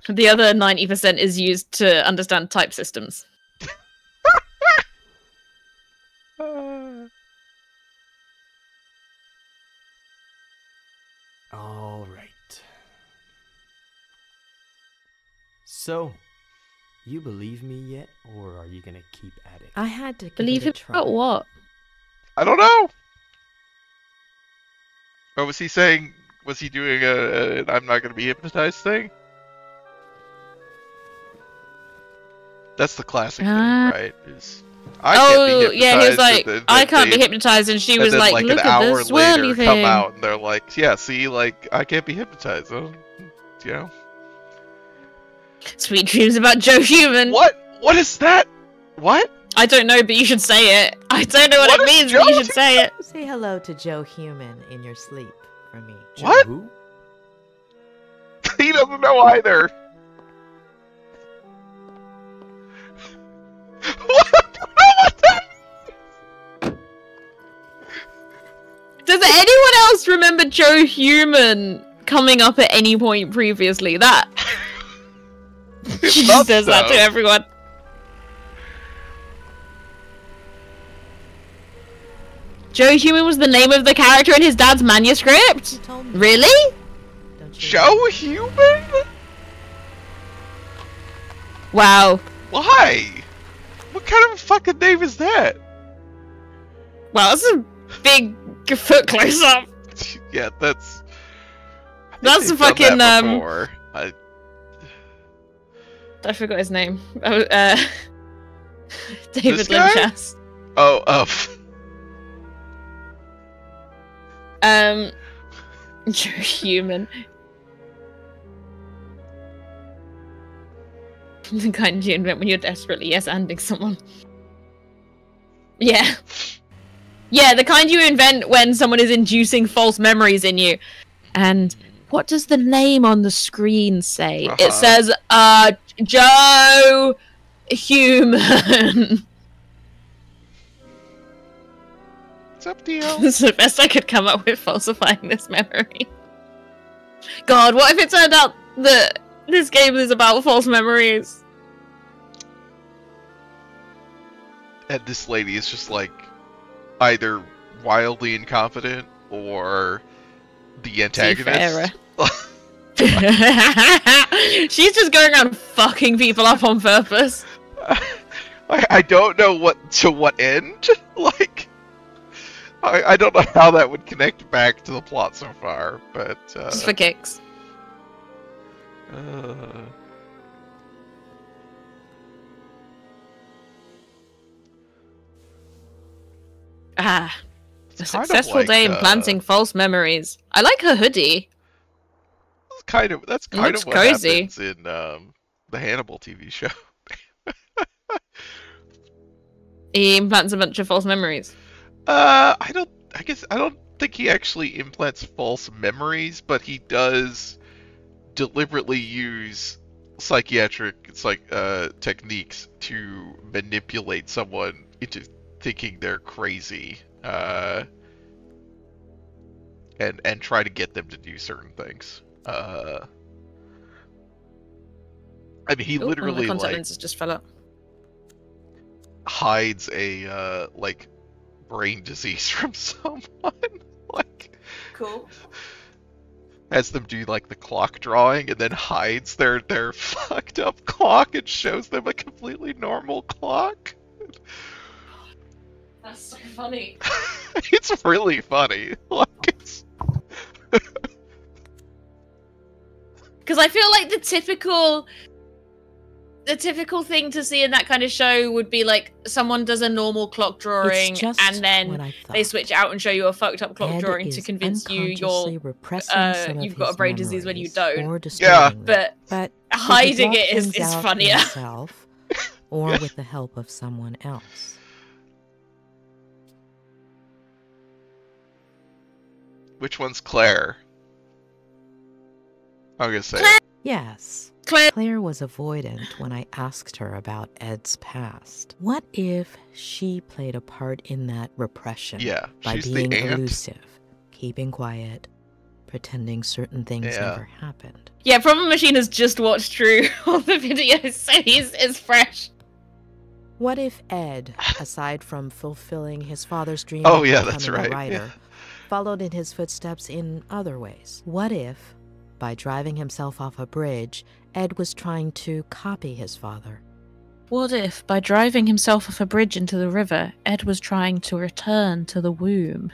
The other 90% is used to understand type systems.
All right. So, you believe me yet, or are you gonna keep at it?
I had to
Believe
give it
him
a try.
about what?
I don't know. Or was he saying? Was he doing a "I'm not going to be hypnotized" thing? That's the classic thing, right? Is I can't be hypnotized.
Yeah, he was like,
and then
I can't be
they-
hypnotized, and she
and
was
then,
like,
an
look at
hour
this swirly
later,
thing.
come out and they're like, yeah, see, like, I can't be hypnotized. You know.
Sweet dreams about Joe Human.
What? What is that? What?
I don't know, but you should say it. I don't know what it means, but you should say it.
Say hello to Joe Human in your sleep for me.
What?
Who?
He doesn't know either.
Does anyone else remember Joe Human coming up at any point previously? That she just says that to everyone. Joe Human was the name of the character in his dad's manuscript? Really?
Joe Human?
Wow.
Why? What kind of a fucking name is that?
Wow, that's a big foot close up.
Yeah, that's
a fucking I forgot his name. Oh, David Lynchas.
Oh,
Joe Human. The kind you invent when you're desperately yes-anding someone. Yeah. Yeah, the kind you invent when someone is inducing false memories in you. And what does the name on the screen say? It says, Joe Human.
It's up to you.
It's the best I could come up with falsifying this memory. God, what if it turned out that this game is about false memories?
And this lady is just like either wildly incompetent or the antagonist.
She's just going around fucking people up on purpose.
I don't know what end. Like, I don't know how that would connect back to the plot so far, but
just for kicks. A successful day in planting false memories. I like her hoodie.
That's kind of what
cozy.
happens in the Hannibal TV show.
He implants a bunch of false memories.
I don't think he actually implants false memories, but he does deliberately use psychiatric techniques to manipulate someone into thinking they're crazy, and try to get them to do certain things. I mean, he literally
one of the contact lenses just fell up.
Hides a brain disease from someone.
Cool.
Has them do the clock drawing and then hides their fucked up clock and shows them a completely normal clock.
That's so funny.
It's really funny.
Because I feel like the typical thing to see in that kind of show would be someone does a normal clock drawing and then they switch out and show you a fucked up clock drawing to convince you you've got a brain disease when you don't.
Yeah.
But hiding it is funnier.
Or with the help of someone else.
Which one's Claire? I'm gonna say.
Yes.
Claire.
Claire was avoidant when I asked her about Ed's past. What if she played a part in that repression?
Yeah,
by
she's
being
the aunt.
elusive, keeping quiet, pretending certain things never happened.
Yeah, Problem Machine has just watched through all the videos, so it's fresh.
What if Ed, aside from fulfilling his father's dream
Oh,
of
yeah,
becoming
that's
a
right.
writer, followed in his footsteps in other ways? What if, by driving himself off a bridge, Ed was trying to copy his father?
What if, by driving himself off a bridge into the river, Ed was trying to return to the womb?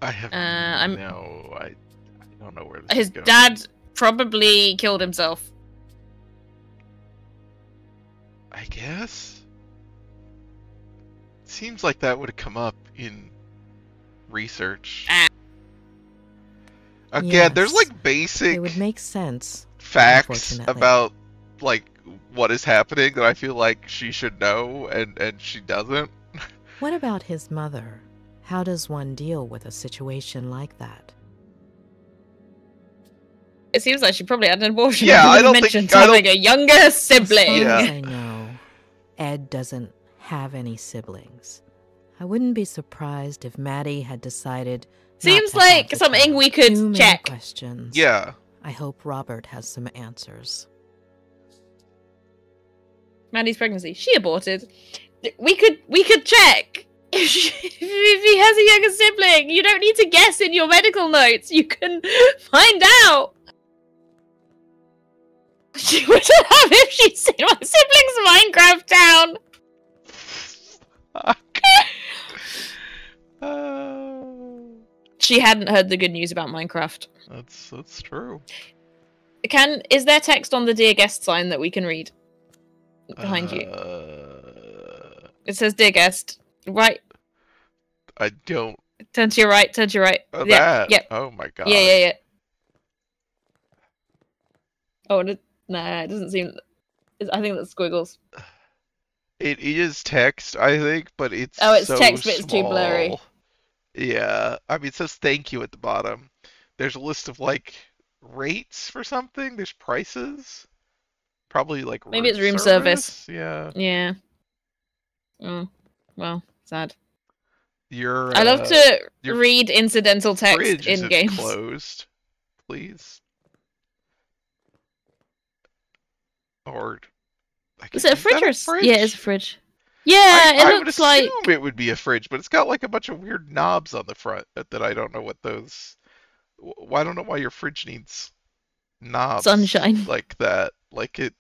I have
I
don't know where this
His
is going.
dad probably killed himself.
I guess. Seems like that would have come up in research. Again, there's
Yes.
like basic
It would make sense.
facts
unfortunately.
about like what is happening that I feel like she should know and she doesn't.
What about his mother? How does one deal with a situation like that?
It seems like she probably had an abortion.
Yeah, I don't
mentioned
think- I
having
don't-
a younger
As
sibling.
far
Yeah.
as I know, Ed doesn't have any siblings. I wouldn't be surprised if Maddie had decided. not
Seems
to have
like
the
something
child.
we could
Too many
check.
questions.
Yeah.
I hope Robert has some answers.
Maddie's pregnancy. She aborted. We could check. If he has a younger sibling, you don't need to guess in your medical notes. You can find out. She would have if she'd seen my sibling's Minecraft town. She hadn't heard the good news about Minecraft.
That's true.
Is there text on the dear guest sign that we can read? Behind you. It says dear guest. Right.
I don't.
Turn to your right, turn to your right.
Oh,
Yeah,
that.
yeah.
Oh my god.
Yeah. Oh, nah, it doesn't seem... I think that's squiggles.
It is text, I think, but it's
Oh, it's
so
text, but it's too blurry.
small. Yeah, I mean, it says thank you at the bottom. There's a list of, like, rates for something. There's prices. Probably, like,
Maybe it's room service.
Yeah.
Yeah. Well, sad.
Your,
I love to
your
read incidental text
fridge
in
isn't
games.
closed, please. Or...
Is it a fridge
that
or
a fridge?
Yeah, it's a fridge. Yeah,
I
it
would
looks like...
assume it would be a fridge, but it's got like a bunch of weird knobs on the front that I don't know what those. I don't know why your fridge needs knobs.
Sunshine.
Like that. Like it.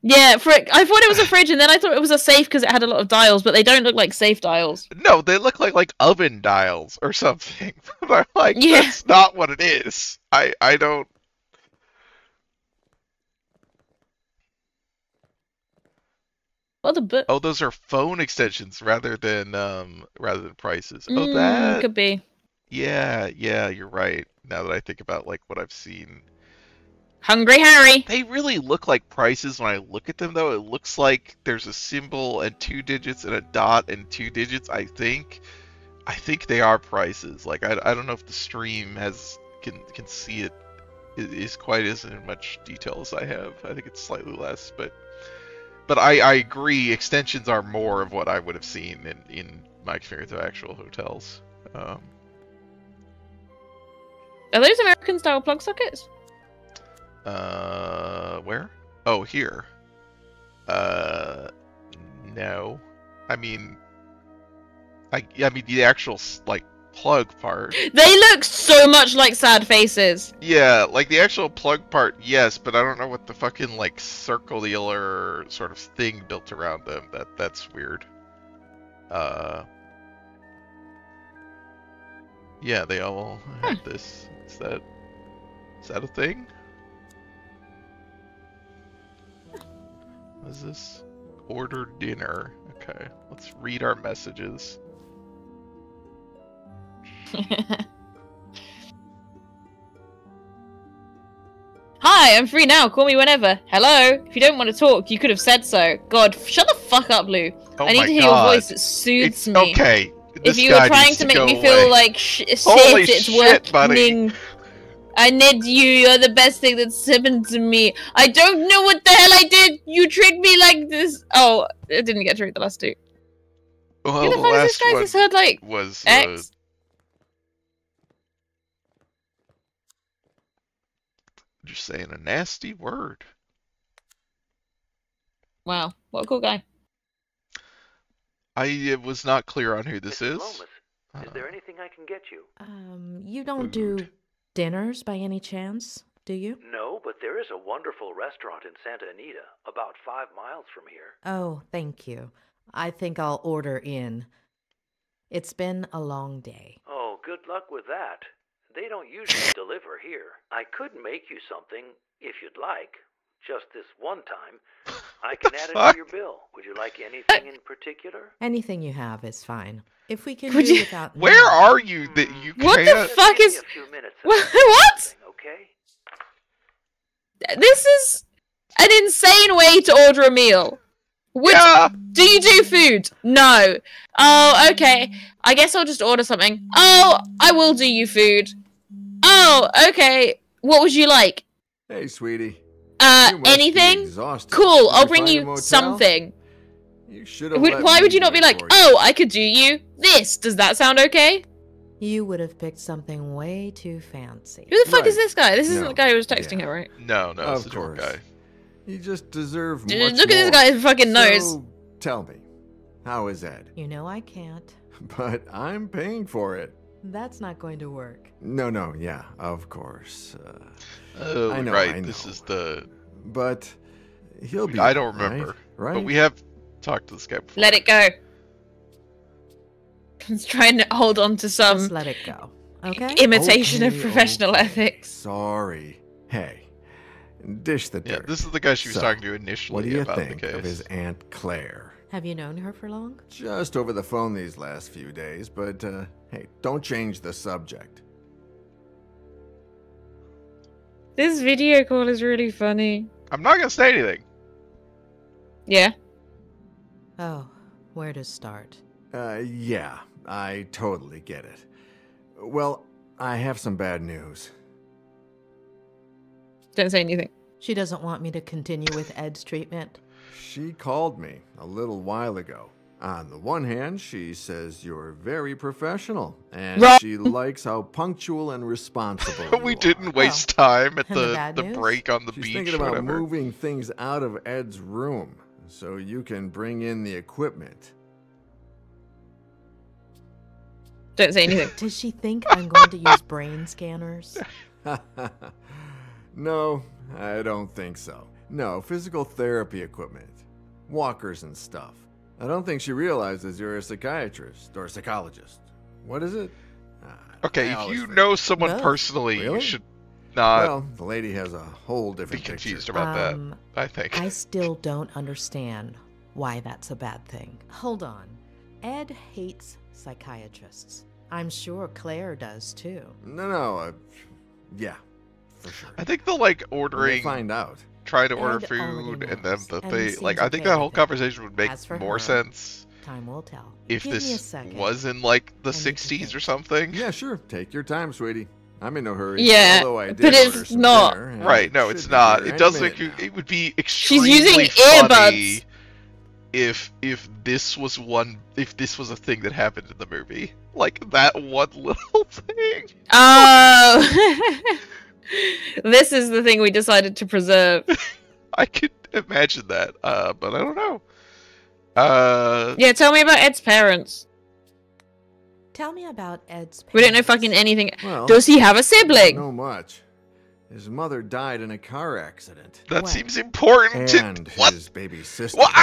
Yeah, I thought it was a fridge, and then I thought it was a safe because it had a lot of dials, but they don't look like safe dials.
No, they look like oven dials or something. But I'm like,
Yeah.
that's not what it is. I don't.
What the book?
Oh, those are phone extensions rather than prices. Oh, that.
Could be.
Yeah, you're right. Now that I think about like what I've seen.
Hungry Harry.
They really look like prices when I look at them, though. It looks like there's a symbol and 2 digits and a dot and 2 digits. I think they are prices. Like I don't know if the stream can see it is quite as in much detail as I have. I think it's slightly less, but I agree. Extensions are more of what I would have seen in my experience of actual hotels.
Are those American style plug sockets?
Where? Oh, here. No. I mean the actual like plug part.
They look so much like sad faces.
Yeah, like the actual plug part, yes, but I don't know what the fucking like circular sort of thing built around them. That's weird. Yeah, they all have this. Is that a thing? What is this? Order dinner. Okay, let's read our messages.
Hi, I'm free now. Call me whenever. Hello? If you don't want to talk, you could have said so. God, shut the fuck up, Lou.
Oh
I need
my
to hear
God.
your voice. It soothes
It's
me.
okay.
If
This
you
guy
were trying
needs
to make
go
me feel
away.
like shit,
Holy
it's
shit,
working.
buddy.
I need you. You're the best thing that's happened to me. I don't know what the hell I did. You tricked me like this. Oh, I didn't get to read the last two.
Well,
Who the
the
fuck is this
last
guy?
one
This heard like
was
X.
just saying a nasty word.
Wow, what a cool guy.
I was not clear on who this
Mrs.
is.
Lomas, is there anything I can get you?
You don't do dinners by any chance, do you?
No, but there is a wonderful restaurant in Santa Anita, about 5 miles from here.
Oh, thank you. I think I'll order in. It's been a long day.
Oh, good luck with that. They don't usually deliver here. I could make you something, if you'd like. Just this one time. I can add it to your bill. Would you like anything in particular?
Anything you have is fine. If we can
Would
do
you-
without
Where
meat.
are you that you
What the
can't?
fuck
Give me
is?
a few minutes
What?
okay?
This is an insane way to order a meal.
Yeah.
Do you do food? No. Oh, okay. I guess I'll just order something. Oh, I will do you food. Oh, okay. What would you like?
Hey, sweetie. You must be
Anything?
exhausted.
Cool.
Did
I'll
you
bring
find a
you
motel?
something.
You should have.
Why would you not be like, oh, I could do you this? Does that sound okay?
You would have picked something way too fancy.
Who the fuck
Right.
is this guy? This isn't
No.
the guy who was texting
Yeah.
her, right?
No, it's
Of
the drunk
course.
guy.
You just deserve much
Look at this
more.
guy's fucking nose.
So, tell me, how is Ed?
You know I can't.
But I'm paying for it.
That's not going to work.
No, yeah, of course.
Oh,
I know,
right.
I
This
know.
is the.
But he'll be.
I don't
all right,
remember.
right?
But we have talked to this guy before.
Let it go. He's trying to hold on to some
Just let it go. Okay?
imitation of
Okay,
professional
okay.
ethics.
Sorry. Hey, dish the
Yeah,
dirt.
this is the guy she was
So,
talking to initially
What do you
about
think
the case.
of his Aunt Claire?
Have you known her for long?
Just over the phone these last few days, but hey, don't change the subject.
This video call is really funny.
I'm not gonna say anything.
Yeah.
Oh, where to start?
Yeah, I totally get it. Well, I have some bad news.
Don't say anything.
She doesn't want me to continue with Ed's treatment.
She called me a little while ago. On the one hand, she says you're very professional, and
Wrong.
she likes how punctual and responsible
We
you
didn't
are.
waste time at
and the
the
bad news?
break on the
She's
beach
thinking
or
about
whatever.
moving things out of Ed's room so you can bring in the equipment.
Don't say anything.
Does she think I'm going to use brain scanners?
No, I don't think so. No, physical therapy equipment. Walkers and stuff. I don't think she realizes you're a psychiatrist or psychologist. What is it?
Okay,
I
if
always
you
forget.
know someone
Both.
personally, you
Really?
should not
Well, the lady has a whole
be
different
confused
picture.
about that. I think.
I still don't understand why that's a bad thing. Hold on. Ed hates psychiatrists. I'm sure Claire does too.
No, yeah, for sure.
I think the like
We'll
ordering,
find out.
trying to order
Ed
food,
already
and then
knows,
the
and
thing.
seems
Like, I think
okay
that whole
with it.
conversation would make
As for
more
her,
sense
Time will tell.
if
Give me a
this
second.
was in like the
I need to
60s or
think.
something.
Yeah, sure. Take your time, sweetie. I'm in no hurry.
Yeah,
although I did
but it's
order some
not.
dinner, and
Right? No,
should
it's
be
not.
here
It
any
does
minute
make you.
now.
It would be
She's
extremely
using
funny
earbuds.
if this was a thing that happened in the movie, like that one little thing.
Oh. This is the thing we decided to preserve.
I could imagine that, but I don't know.
Yeah, tell me about Ed's parents.
Tell me about Ed's parents.
We don't know fucking anything.
Well,
Does he have a
I
sibling?
don't know much. His mother died in a car accident.
That
What?
seems important
And
to what?
his baby sister.
What?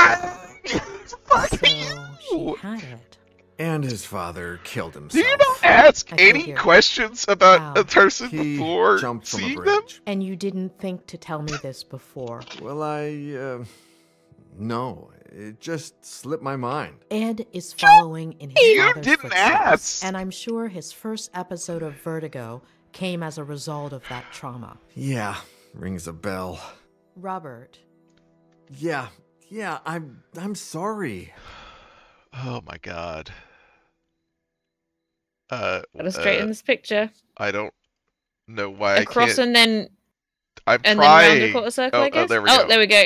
Fuck
So
you.
she had it.
And his father killed
Do
himself.
you not ask
I
any
figured.
questions about
Wow.
a person
He
before
jumped from a
seeing them?
bridge.
And you didn't think to tell me this before.
Well, no. It just slipped my mind.
Ed is following in his
You
father's
didn't
footsteps,
ask.
and I'm sure his first episode of Vertigo came as a result of that trauma.
Yeah, rings a bell.
Robert,
Yeah, I'm sorry.
Oh my god.
Gotta straighten this picture.
I don't know why
Across
I can't.
and
I'm
then round a
trying.
quarter circle, I guess.
Oh, there we go.
There we go.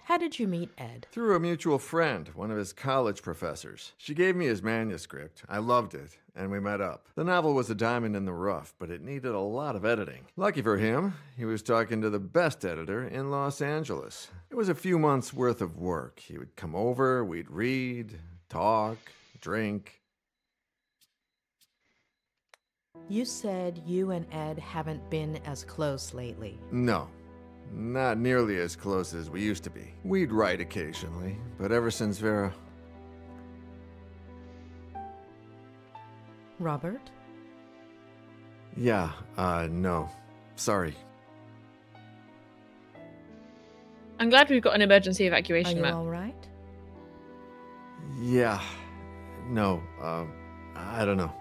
How did you meet Ed?
Through a mutual friend, one of his college professors. She gave me his manuscript. I loved it, and we met up. The novel was a diamond in the rough, but it needed a lot of editing. Lucky for him, he was talking to the best editor in Los Angeles. It was a few months' worth of work. He would come over, we'd read, talk, drink.
You said you and Ed haven't been as close lately.
No. Not nearly as close as we used to be. We'd write occasionally, but ever since Vera...
Robert?
Yeah, no. Sorry.
I'm glad we've got an emergency
Are
evacuation
you
map.
all right?
Yeah. No, I don't know.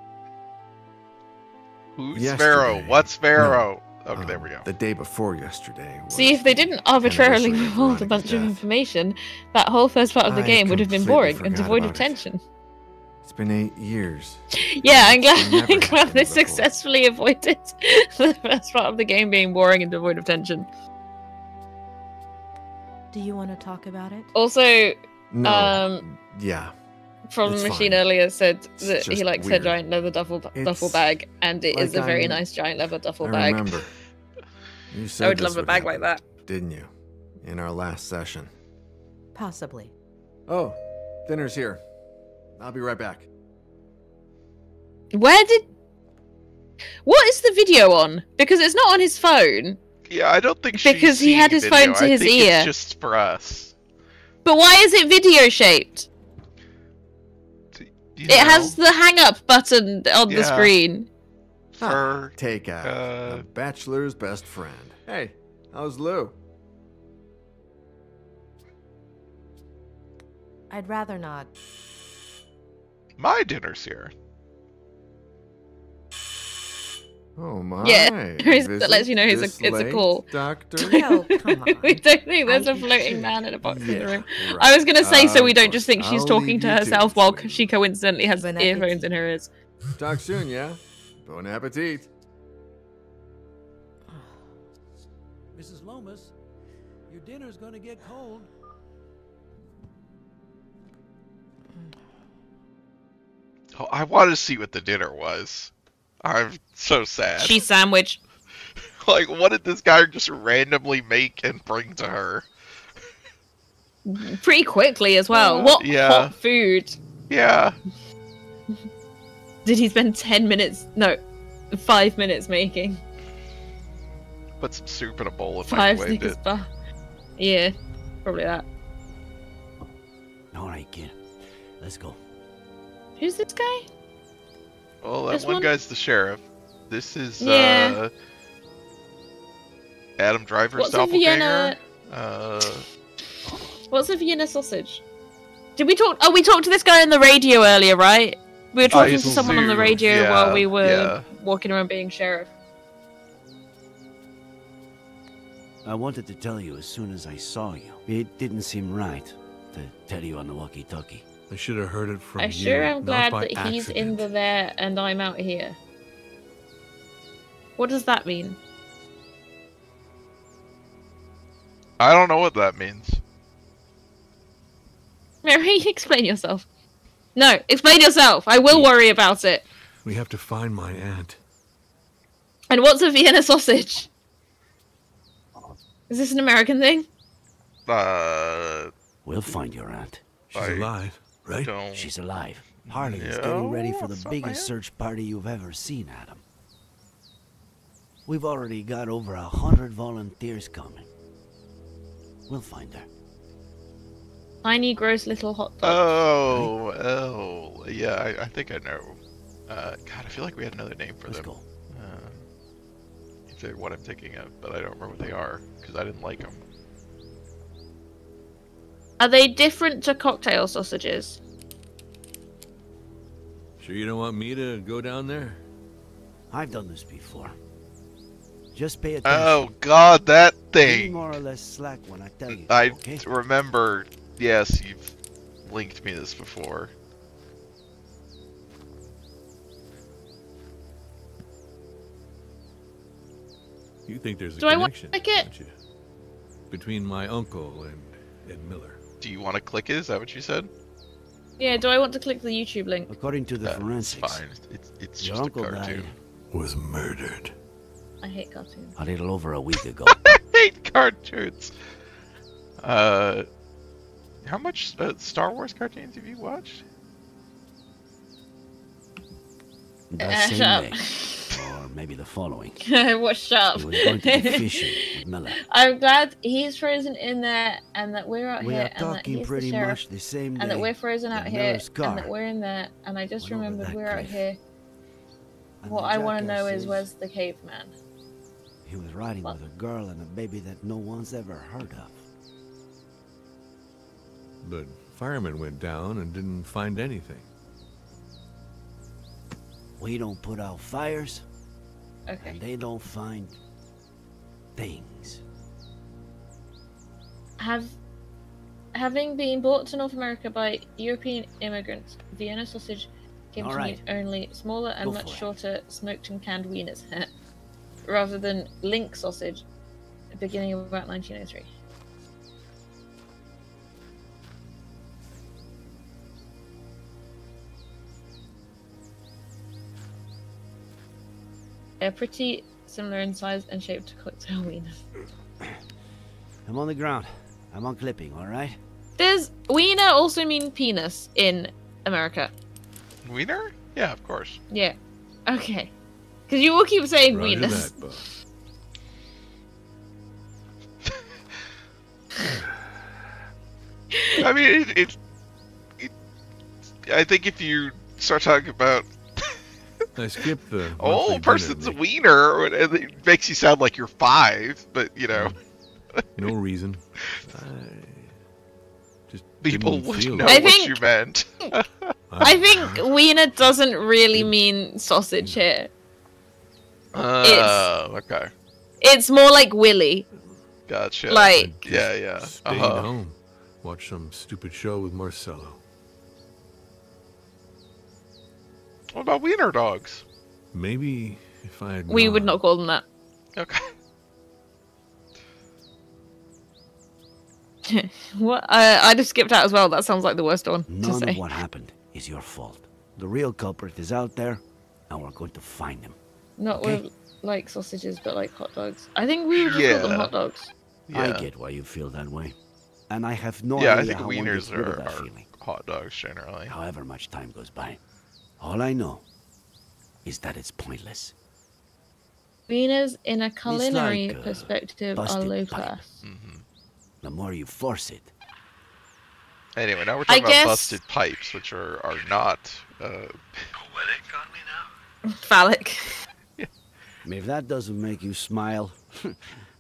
Who's
Yesterday.
Sparrow? What's Sparrow?
No,
Okay, there we go.
The day before yesterday was
See, if they didn't arbitrarily
anniversary of
withhold a
Veronica's
bunch of
death.
information, that whole first part of the
I
game would have been
completely
boring and
forgot
devoid of
about it.
tension.
It's been 8 years.
Yeah, I'm
It's
glad,
never
I'm glad
happened
they
before.
successfully avoided the first part of the game being boring and devoid of tension.
Do you want to talk about it?
Also,
No. Yeah.
from
It's
Machine
fine.
earlier said
It's
that he
just
likes
weird.
a giant leather duffel
It's
bag, and it is
like
a very
I'm-
nice giant leather duffel
I
bag.
remember. You said
I would
this
love a bag like
happen,
that.
didn't you? In our last session.
Possibly.
Oh, dinner's here. I'll be right back.
What is the video on? Because it's not on his phone.
Yeah, I don't think
Because
she's
he had
seeing
his
video.
phone to
I
his
think
ear.
It's just for us.
But why is it video shaped?
You
It
know,
has the hang up button on the
Yeah.
screen.
for
Take out. A bachelor's best friend. Hey, how's Lou?
I'd rather not.
my dinner's here.
Oh my.
Yeah, that lets you know
Visit
it's
this
a
late,
call.
Doctor?
Oh, come on.
We don't think there's
I-
a floating man in a box in the
Yeah,
room.
right.
I was gonna say so we
Of
don't just think
course.
she's
I'll
talking
leave
to
you to
herself
it,
while
sweetie.
she coincidentally has
Bon
earphones
appetit.
in her ears.
Talk soon, yeah? Bon appetit.
Mrs. Lomas, your dinner's gonna get cold.
Oh, I wanted to see what the dinner was. I'm so sad.
Cheese sandwich.
Like, what did this guy just randomly make and bring to her?
Pretty quickly as well. What
yeah.
hot food
Yeah.
did he spend 10 minutes? No, 5 minutes making.
Put some soup in a bowl and
5
microwaved
Snickers
it.
bar. Yeah, probably that.
All right, kid. Let's go.
Who's this guy?
Well, that
This
one
one?
guy's the sheriff. This is,
Yeah.
Adam Driver's
What's a
doppelganger.
Vienna? What's a Vienna sausage? Did we talk? Oh, we talked to this guy on the radio earlier, right? We were talking to someone on the radio
Yeah,
while we were
yeah.
walking around being sheriff.
I wanted to tell you as soon as I saw you. It didn't seem right to tell you on the walkie-talkie.
I should have heard it from
I
you.
sure am
not
glad
by
that he's in
accident.
the there and I'm out here. What does that mean?
I don't know what that means.
Mary, explain yourself. No, explain yourself. I will worry about it.
We have to find my aunt.
And what's a Vienna sausage? Is this an American thing?
We'll find your aunt.
She's alive, right?
Don't...
She's alive. Harley is
Yeah,
getting ready for the
that's not
biggest
bad.
search party you've ever seen, Adam. We've already got over 100 volunteers coming. We'll find her.
Tiny, gross little hot dog.
Oh, yeah, I think I know. God, I feel like we had another name for
Let's
them.
go.
If they're what I'm thinking of, but I don't remember what they are, because I didn't like them.
Are they different to cocktail sausages?
Sure you don't want me to go down there?
I've done this before. Just pay attention.
Oh God, that
Give me
thing!
more or less slack when I tell you.
I
okay?
remember Yes, you've linked me this before.
You think there's a
Do I want
connection,
to click it?
don't you? Between my uncle and Ed Miller.
Do you want to click it? Is that what you said?
Yeah, do I want to click the YouTube link?
According to the
It's
forensics,
fine. It's
your
just a
uncle
cartoon.
died
Was murdered.
I hate cartoons.
a little over a week ago.
I hate cartoons. How much Star Wars cartoons have you watched?
That same
shut
day, or maybe the following,
What's up?
he was going to be fishing with Miller.
I'm glad he's frozen in there, and that we're out
We
here,
are
and that
talking
he's
pretty
the sheriff,
much the same day.
and that we're frozen out
that
here,
Miller's car
and that we're in there, and I just
went over
remembered
that
we're out
cliff.
here.
And
What
the
I want to know
jackass
is, where's the caveman?
He was riding with a girl and a baby that no one's ever heard of.
But firemen went down and didn't find anything.
We don't put out fires,
Okay.
and they don't find things.
Having been brought to North America by European immigrants, Vienna sausage came
All
to
right.
mean only smaller and
Go
much
for it.
shorter smoked and canned wieners, rather than link sausage, beginning of about 1903. They're pretty similar in size and shape to cocktail wieners.
I'm on the ground. I'm on clipping, all right?
Does wiener also mean penis in America?
Wiener? Yeah, of course.
Yeah. Okay. Because you all keep saying
Roger
wieners.
that, Buff.
I mean, I think if you start talking about
I skipped the
old
monthly
person's
dinner,
wiener, it makes you sound like you're 5, but you know.
no reason. I just
People
didn't
would
feel
know
it.
I
what
think-
you meant.
I think wiener doesn't really mean sausage here.
Okay.
It's more like willy.
Gotcha.
Like-
Just
yeah.
Stayed
Uh-huh.
home, watched some stupid show with Marcello.
What about wiener dogs?
Maybe if I had
We would
gone-
not call them that.
Okay.
What? I just skipped out as well. That sounds like the worst one to
None
say.
of what happened is your fault. The real culprit is out there, and we're going to find him.
Not
Okay.
with like sausages, but like hot dogs. I think we would just call them
Yeah.
hot dogs.
I
Yeah.
get why you feel that way. And I have no
Yeah, I
idea
think
how one
wieners
gets rid of
are
that feeling.
hot dogs generally.
However much time goes by. All I know is that it's pointless.
Wieners, in a culinary
like,
perspective, are
busted
low
pipe.
class.
The more you force it,
Anyway, now we're
I
talking
guess-
about busted pipes, which are not.
Phallic.
if that doesn't make you smile,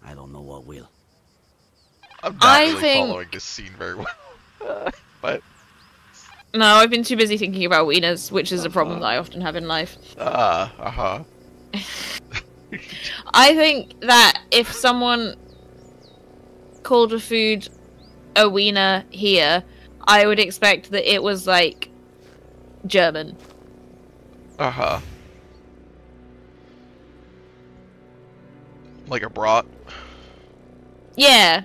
I don't know what will.
I'm not
I
really
think-
following this scene very well. But
No, I've been too busy thinking about wieners, which is a problem that I often have in life.
uh-huh.
I think that if someone called a food a wiener here, I would expect that it was like German.
Uh-huh. Like a brat.
Yeah.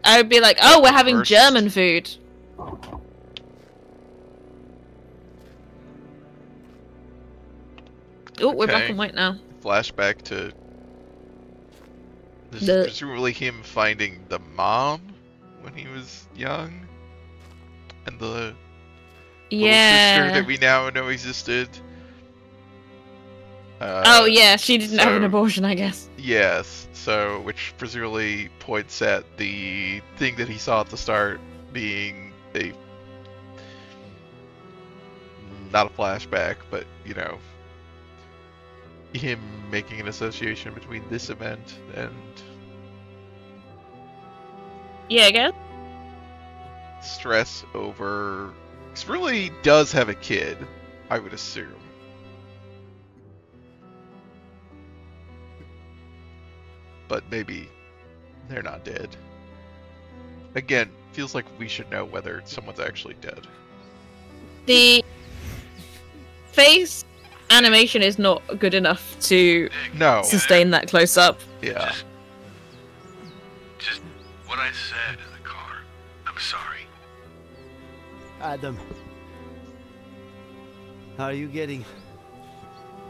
I would be like, oh, we're having
Worst.
German food. Oh, we're black
Okay.
and white now.
Flashback to this is
The-
presumably him finding the mom when he was young. And the little sister
Yeah.
that we now know existed.
Oh, yeah, she didn't have an
so-
abortion, I guess.
Yes, so which presumably points at the thing that he saw at the start being a not a flashback, but you know, him making an association between this event and
Yeah, I guess.
stress over. He really does have a kid, I would assume. But maybe they're not dead. Again, feels like we should know whether someone's actually dead.
The face animation is not good enough to sustain that close up.
Yeah.
Just what I said in the car. I'm sorry.
Adam. Are you getting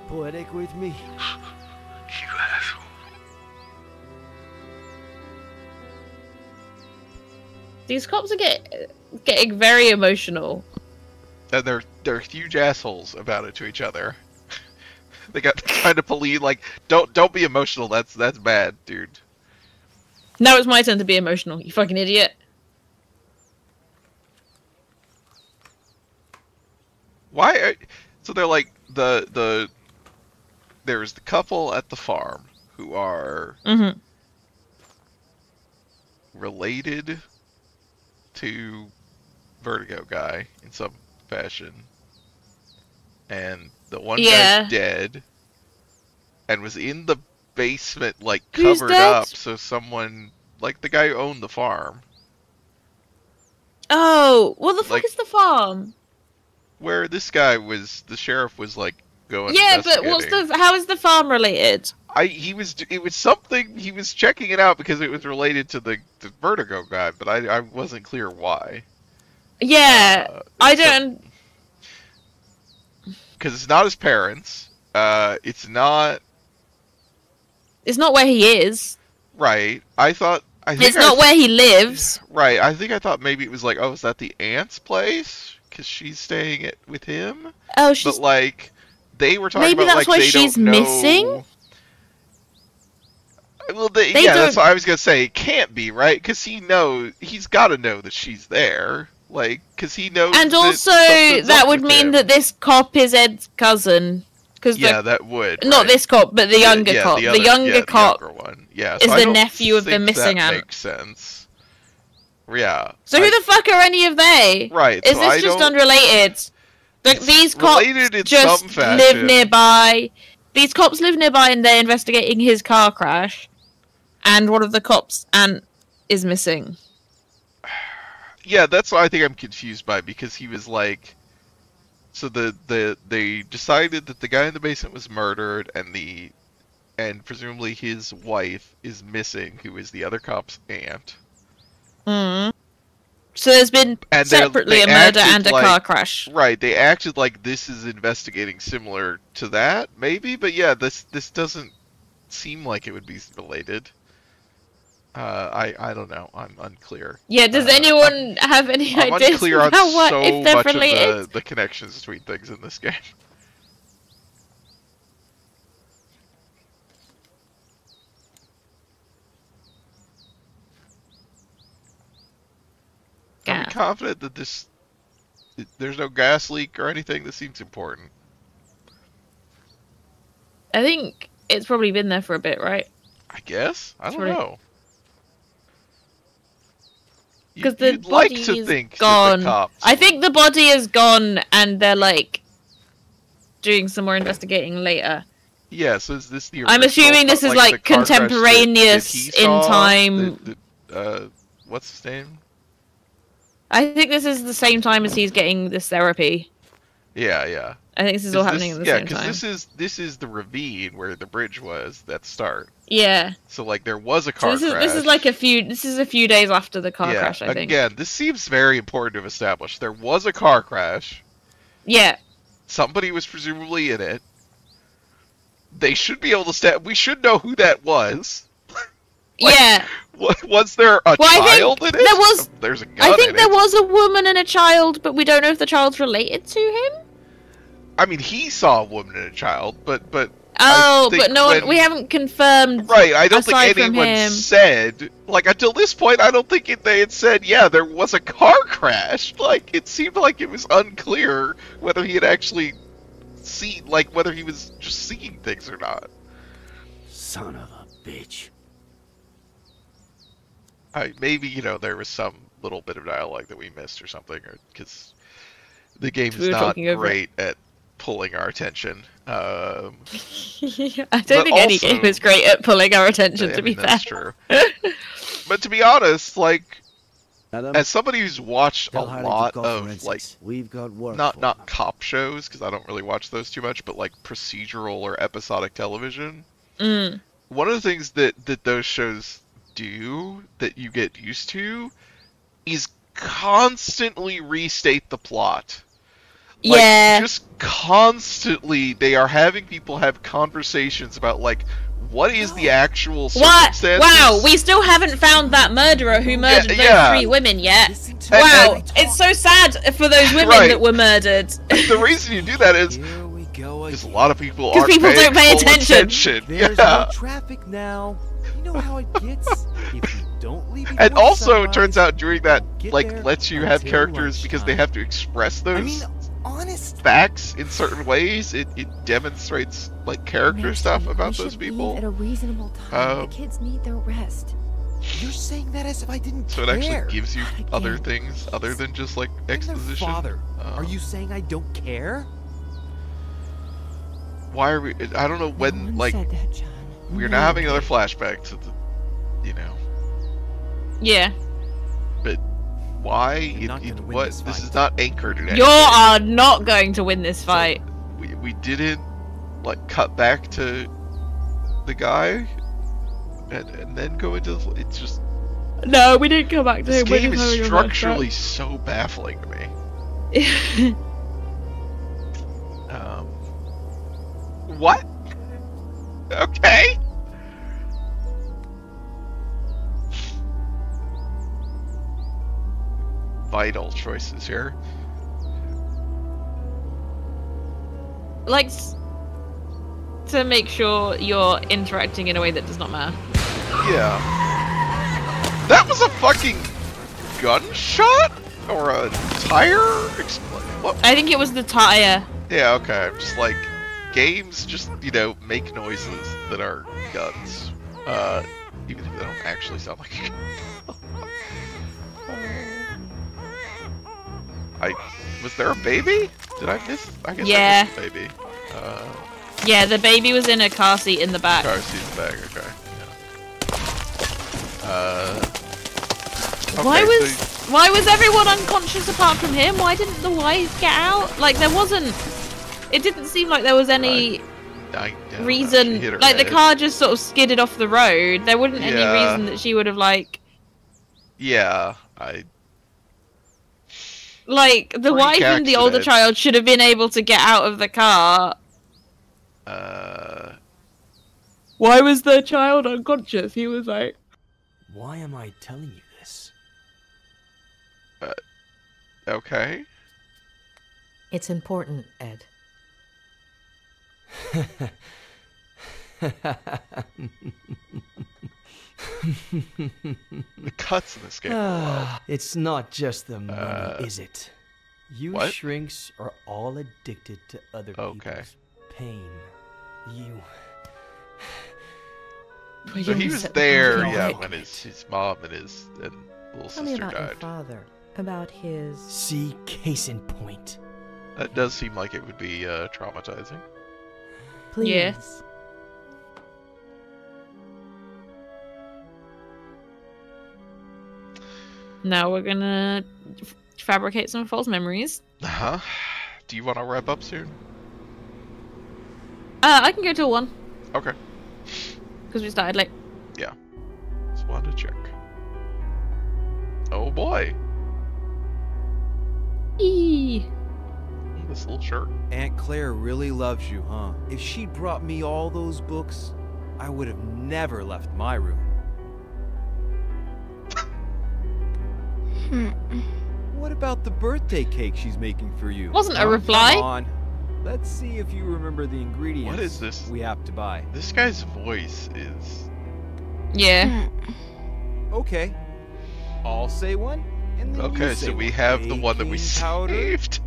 poetic with me?
You asshole.
These cops are getting very emotional.
And they're huge assholes about it to each other. They got kind of police like, don't be emotional. That's bad, dude.
Now it's my turn to be emotional. You fucking idiot.
Why? So they're like there's the couple at the farm who are related to Vertigo guy in some fashion, and the one guy's dead and was in the basement like covered up, so someone like the guy who owned the farm.
Oh, what the fuck is the farm?
Where this guy was, the sheriff was like going.
Yeah, but how is the farm related?
It was something, he was checking it out because it was related to the Vertigo guy, but I wasn't clear why.
Yeah, I don't.
Because it's not his parents. It's not
where he is.
Right.
It's not where he lives.
Right. I thought maybe it was like, oh, is that the aunt's place? Because she's staying with him.
Oh, she's.
But like, they were talking
maybe
about
that's
like
why
they
she's
don't know.
missing.
Well, yeah, that's what I was gonna say. It can't be, right? Because he's got to know that she's there. Like, because he knows.
And also, that would mean that this cop is Ed's cousin.
Yeah, that would.
Not
right?
this cop, but the younger cop. The younger cop
the one. Yeah,
is
so
the nephew of the missing aunt.
Makes sense. Yeah.
So who the fuck are any of they?
Right.
Is this just unrelated? Like, these cops just live nearby. These cops live nearby and they're investigating his car crash. And one of the cops' aunt is missing.
Yeah, that's what I think I'm confused by, because he was like, so they decided that the guy in the basement was murdered, and presumably his wife is missing, who is the other cop's aunt.
So there's been separately a murder and a car crash.
Right, they acted like this is investigating similar to that, maybe, but yeah, this doesn't seem like it would be related. I don't know. I'm unclear.
Yeah, does anyone have any ideas
about
if they're related?
Of the connections between things in this game. I'm confident that there's no gas leak or anything. This seems important.
I think it's probably been there for a bit, right?
I guess. I don't know.
Because the body is gone. I think the body is gone, and they're like doing some more investigating later.
Yeah, so is this the
I'm assuming this is like contemporaneous in time.
What's his name?
I think this is the same time as he's getting this therapy.
Yeah.
I think this is all happening at the same time.
Yeah, because this is the ravine where the bridge was at the start.
Yeah.
So like there was a car crash.
This is like a few days after the car crash, I think.
Again, this seems very important to establish. There was a car crash.
Yeah.
Somebody was presumably in it. They should be able to we should know who that was.
Yeah.
Was there a child in it? There's a gun
I think there was a woman and a child, but we don't know if the child's related to him.
I mean, he saw a woman and a child, but
oh, but no one, we haven't confirmed.
Right, I don't think anyone said, like, until this point, I don't think they had said, yeah, there was a car crash. Like, it seemed like it was unclear whether he had actually seen, like, whether he was just seeing things or not.
Son of a bitch.
Maybe, there was some little bit of dialogue that we missed or something, or because the game is not great at pulling our attention. I
don't think any game is great at pulling our attention, to be fair.
That's true. But to be honest, like, as somebody who's watched a
Tell Harry to
lot
go
of
forensics.
like
We've got work for
not cop shows, because I don't really watch those too much, but like procedural or episodic television. One of the things that those shows do that you get used to is constantly restate the plot. Like,
yeah.
Just constantly, they are having people have conversations about, like, what is the actual circumstances?
Wow, we still haven't found that murderer who murdered those 3 women yet. Wow, it's so sad for those women that were murdered.
The reason you do that is because a lot of people aren't
people don't pay
full
attention.
There's no traffic now. You know how it gets. If you don't leave
And
before
also, it
sunrise,
turns out doing that, like,
there
lets you have
until
characters because they
lunchtime.
have to express those
honest
facts in certain ways. It demonstrates, like, character stuff about
we
those
should
people.
leave at a reasonable time. The kids need their rest.
You're saying that as if I didn't
So it
care.
actually gives you other things other than just, like, exposition.
Father, are you saying I don't care?
Why are we... I don't know when, like... We're now having another flashback to the... You know...
Yeah.
But why? What? This is not anchored in anything.
You are not going to win this fight.
We didn't, like, cut back to the guy and then go into the... It's just...
No, we didn't go back to
This
him. We're
game
just
is
having a
structurally so baffling to me. What? Okay. Vital choices here.
Like, to make sure you're interacting in a way that does not matter.
Yeah. That was a fucking gunshot? Or a tire? What?
I think it was the tire.
Yeah, okay. Just like, games just, you know, make noises that are guns. Even if they don't actually sound like a gun. Was there a baby? Did I miss? I guess I missed a baby.
Yeah, the baby was in a car seat in the back.
Car seat in the back, okay. Yeah.
Why was everyone unconscious apart from him? Why didn't the wife get out? Like, there wasn't... It didn't seem like there was any reason... Like, the car just sort of skidded off the road. There wasn't any reason that she would have, like...
Yeah,
Like, the wife and the older child should have been able to get out of the car. Why was the child unconscious? He was like...
Why am I telling you this?
Okay.
It's important, Ed.
The cuts in this game are wild.
It's not just the money, is it? You
what?
shrinks are all addicted to other people's pain. You...
So he was there, yeah, when his mom and his little
Tell me
sister
about your
died.
father. About his...
See, case in point.
That does seem like it would be traumatizing.
Please.
Yeah. Now we're gonna fabricate some false memories.
Uh-huh. Do you want to wrap up soon?
I can go till 1.
Okay.
Because we started late.
Yeah. Just wanted to check. Oh boy. This little shirt.
Aunt Claire really loves you, huh? If she'd brought me all those books, I would have never left my room. What about the birthday cake she's making for you?
Wasn't a reply.
Come on. Let's see if you remember the ingredients.
What is this?
We have to buy.
This guy's voice is...
Yeah.
Okay. I'll say one, and then
Okay,
you say
so we
one.
have the one that we
Baking powder,
saved.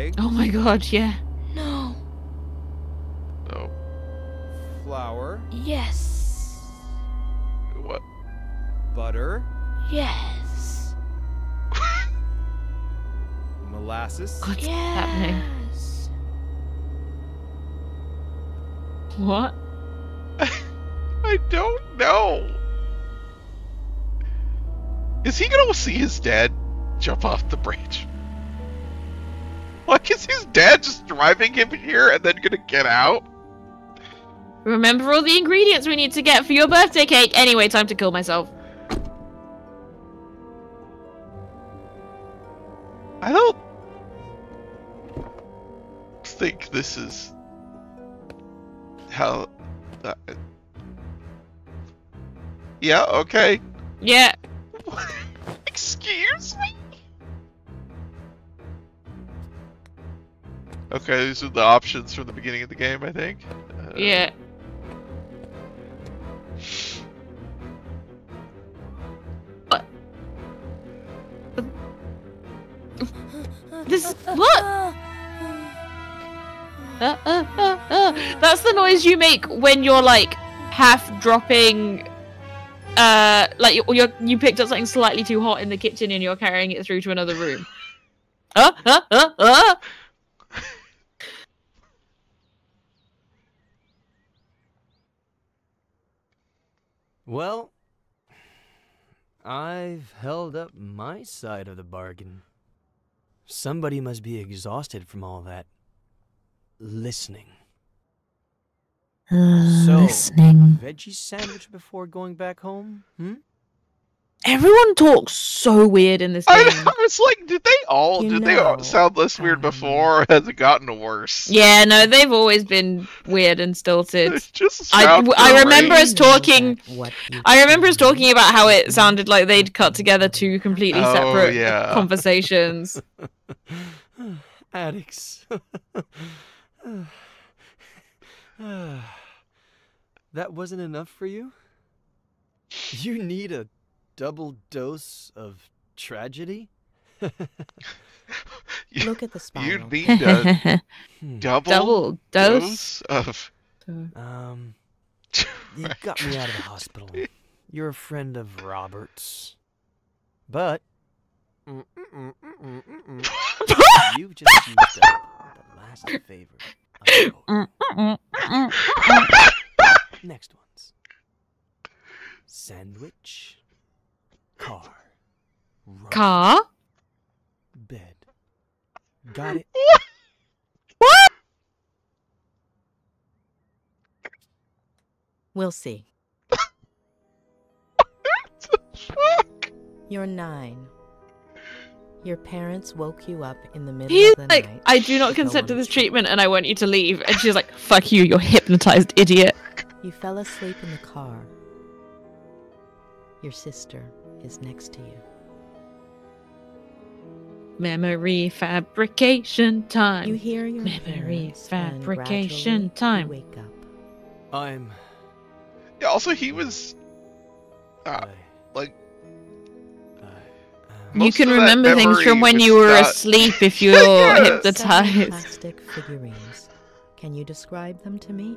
egg.
Oh my god, yeah.
No.
No.
Flour.
Yes.
What?
Butter.
Yes.
Molasses.
What's happening?
Yes.
What?
I don't know. Is he gonna see his dad jump off the bridge? Like, is his dad just driving him here and then gonna get out?
Remember all the ingredients we need to get for your birthday cake. Anyway, time to kill myself.
I don't think this is how... Yeah, okay.
Yeah.
Excuse me? Okay, these are the options from the beginning of the game, I think.
Yeah. This what? That's the noise you make when you're like half dropping. Like you picked up something slightly too hot in the kitchen and you're carrying it through to another room.
Well, I've held up my side of the bargain. Somebody must be exhausted from all that listening.
Listening.
Veggie sandwich before going back home? Hmm?
Everyone talks so weird in this game.
I was like, did they all sound less weird before, or has it gotten worse?
Yeah, no, they've always been weird and stilted.
It just
I remember us talking. I remember us talking about how it sounded like they'd cut together two completely separate conversations.
Addicts. That wasn't enough for you? You need a double dose of tragedy?
Look at the spiral.
You need a double dose of...
You got me out of the hospital. You're a friend of Robert's. But... you've just used up the last favor. Next ones. Sandwich. Car. Road,
car?
Bed. Got it?
What?
We'll see. You're 9. Your parents woke you up in the middle
He's
of the
like,
night.
I do not consent to this treatment and I want you to leave. And she's like, fuck you, you're hypnotized, idiot.
You fell asleep in the car. Your sister is next to you.
Memory fabrication time.
You hear your
memory
parents,
fabrication
and
time.
you wake up.
Yeah, also he was... like...
You can remember things from when you were asleep if you're hypnotized.
Plastic figurines. Can you describe them to me?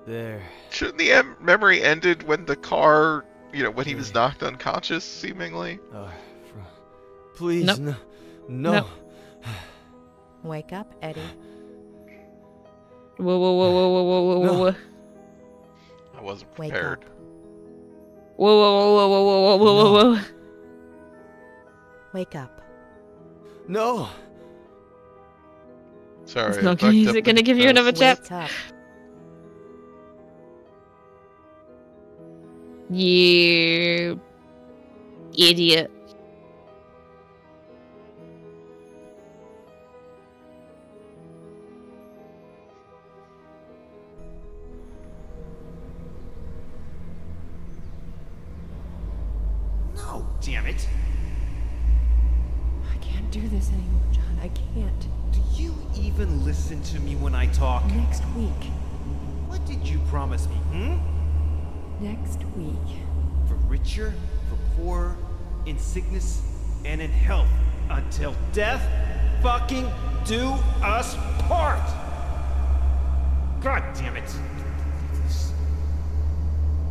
There.
Shouldn't the memory ended when the car, when he was knocked unconscious, seemingly?
Please,
nope.
No.
Wake up, Eddie.
Whoa.
I wasn't prepared.
Whoa.
Wake up.
No.
Sorry.
It's not is it gonna give you another chance?
Wake up.
You idiot.
No, damn it.
I can't do this anymore, John. I can't.
Do you even listen to me when I talk?
Next week.
What did you promise me,
Next week.
For richer, for poorer, in sickness and in health, until death fucking do us part! God damn it.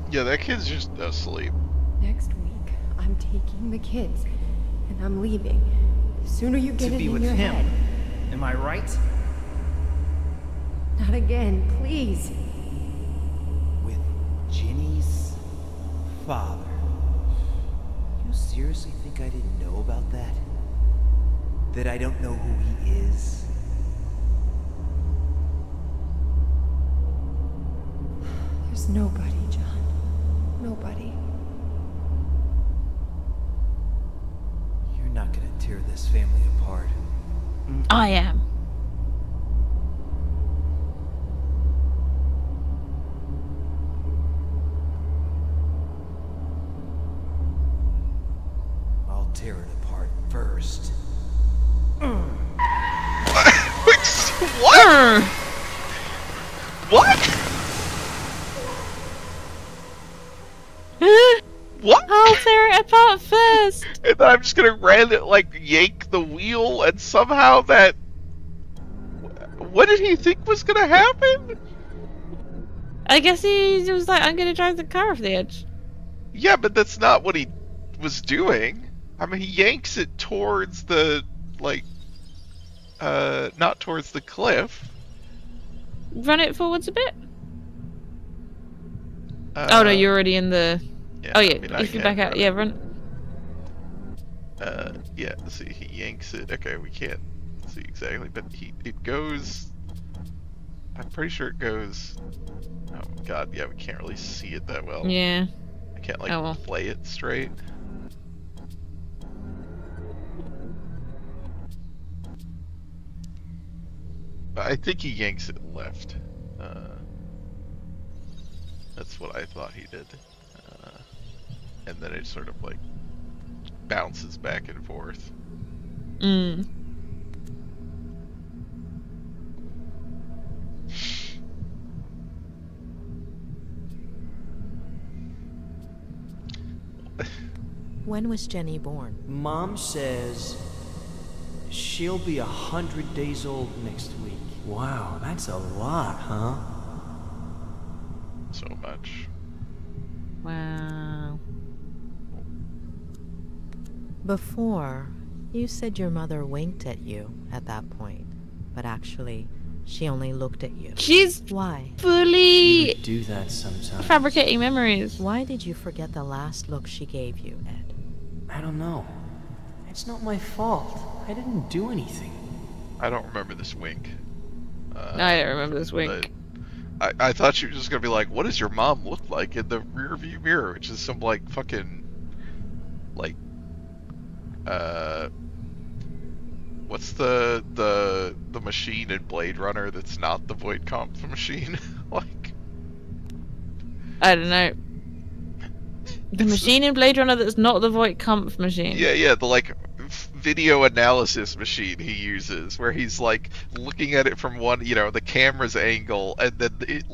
Yeah, that kid's just asleep.
Next week, I'm taking the kids, and I'm leaving. The sooner you get it in your head.
Am I right?
Not again, please.
With Ginny's
father. You seriously think I didn't know about that? That I don't know who he is?
There's nobody, John. Nobody.
You're not gonna tear this family apart.
I am.
I'll tear it apart first.
What? What? What?
I'll tear it apart first.
And then I'm just gonna yank the wheel, and somehow that. What did he think was gonna happen?
I guess he was like, I'm gonna drive the car off the edge.
Yeah, but that's not what he was doing. I mean, he yanks it towards the, not towards the cliff.
Run it forwards a bit. Oh no, you're already in the...
Yeah,
oh yeah,
I mean,
if you back out, yeah, run.
Yeah, see, he yanks it. Okay, we can't see exactly, but it goes... I'm pretty sure it goes... Oh god, yeah, we can't really see it that well.
Yeah.
I can't, play it straight. I think he yanks it left. That's what I thought he did. And then it sort of bounces back and forth.
When was Jenny born?
Mom says she'll be 100 days old next week. Wow, that's a lot, huh?
So much.
Wow.
Before, you said your mother winked at you at that point, but actually, she only looked at you.
She's
why?
She would do that sometimes.
Fabricating memories.
Why did you forget the last look she gave you, Ed?
I don't know. It's not my fault. I didn't do anything.
I don't remember this wink.
I don't remember this wink.
I thought she was just gonna be like, what does your mom look like in the rear view mirror? Which is some fucking what's the machine in Blade Runner that's not the Void Comp machine?
I don't know. The machine in Blade Runner that's not the Voight Kampf machine.
Yeah, the video analysis machine he uses, where he's looking at it from one, the camera's angle, and then it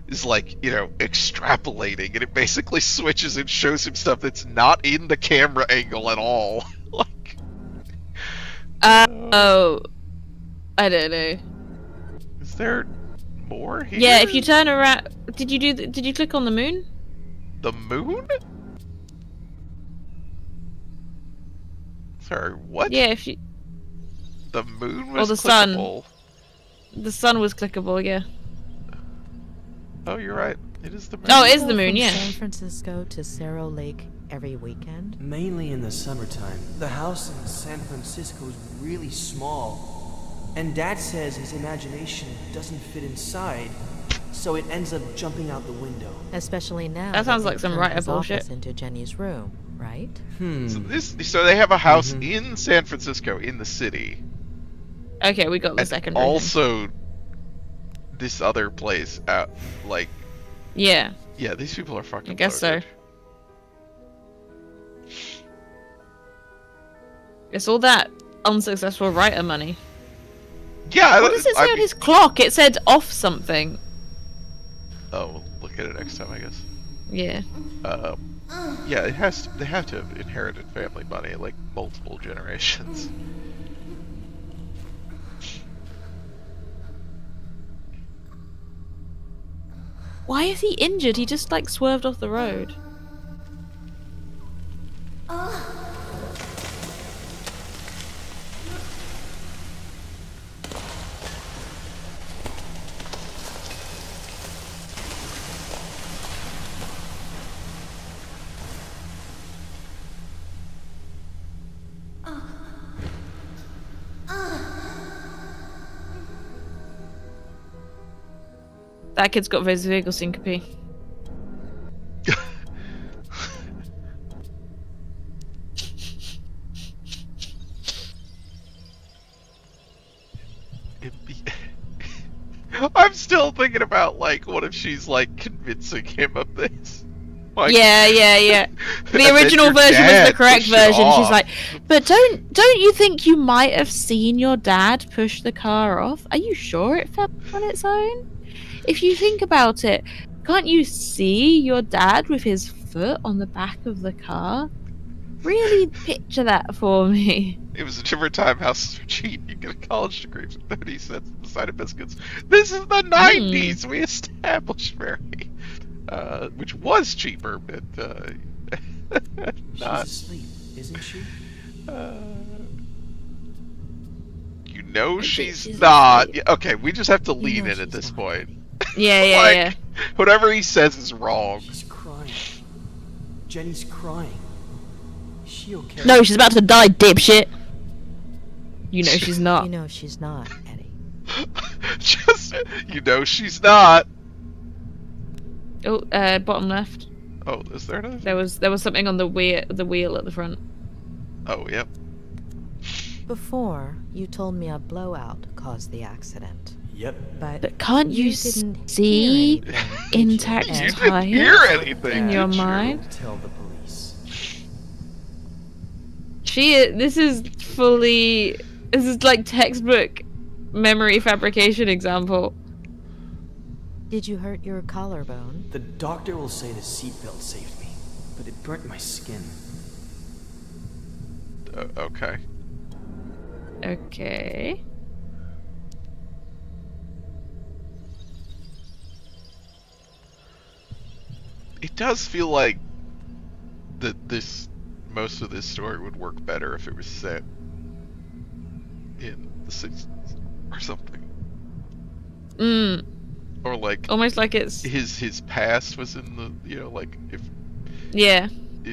is extrapolating, and it basically switches and shows him stuff that's not in the camera angle at all.
Oh, I don't know.
Is there more here?
Yeah, if you turn around, did you click on the moon?
The moon? Sorry, what?
Yeah, if you...
The moon was
the
clickable.
Sun. The sun was clickable, yeah.
Oh, you're right. It is the moon.
Oh, it is the moon, yeah.
San Francisco to Cerro Lake every weekend?
Mainly in the summertime. The house in San Francisco is really small. And Dad says his imagination doesn't fit inside, so it ends up jumping out the window.
Especially now.
That sounds like some writer bullshit.
Into Jenny's room, right?
So they have a house in San Francisco, in the city.
Okay, we got the second version.
Also, this other place out,
Yeah.
Yeah, these people are fucking
I guess
loaded.
so. It's all that unsuccessful writer money.
Yeah.
What does it say on his clock? It said off something.
Oh, we'll look at it next time, I guess.
Yeah.
Yeah, they have to have inherited family money, multiple generations.
Why is he injured? He just swerved off the road. That kid's got Vertigo syncope.
I'm still thinking about, like, what if she's, like, convincing him of this? Like,
Yeah. The original version was the correct version. She's like, but don't you think you might have seen your dad push the car off? Are you sure it fell on its own? If you think about it, can't you see your dad with his foot on the back of the car? Really picture that for me.
It was a different time. How cheap you get a college degree for 30 cents on the side of biscuits. This is the 90s. We established very, which was cheaper, but not.
She's asleep, isn't she?
You know she's not. Yeah, okay, we just have to lean in at this point.
Yeah.
Whatever he says is wrong.
She's crying. Jenny's crying. Is she okay?
No, she's about to die, dipshit. You know she's not.
You know she's not, Eddie.
Just, you know she's not.
Oh, bottom left.
Oh, is there another?
There was something on the wheel at the front.
Oh, yep.
Before, you told me a blowout caused the accident.
Yep.
But
can't you see intact
You didn't
tires
hear anything
in your
did you?
mind?
Tell the police.
This is like textbook memory fabrication example.
did you hurt your collarbone?
The doctor will say the seatbelt saved me, but it burnt my skin.
Okay.
Okay.
It does feel like that most of this story would work better if it was set in the 60s or something. Or like
almost like it's
his past was in the like if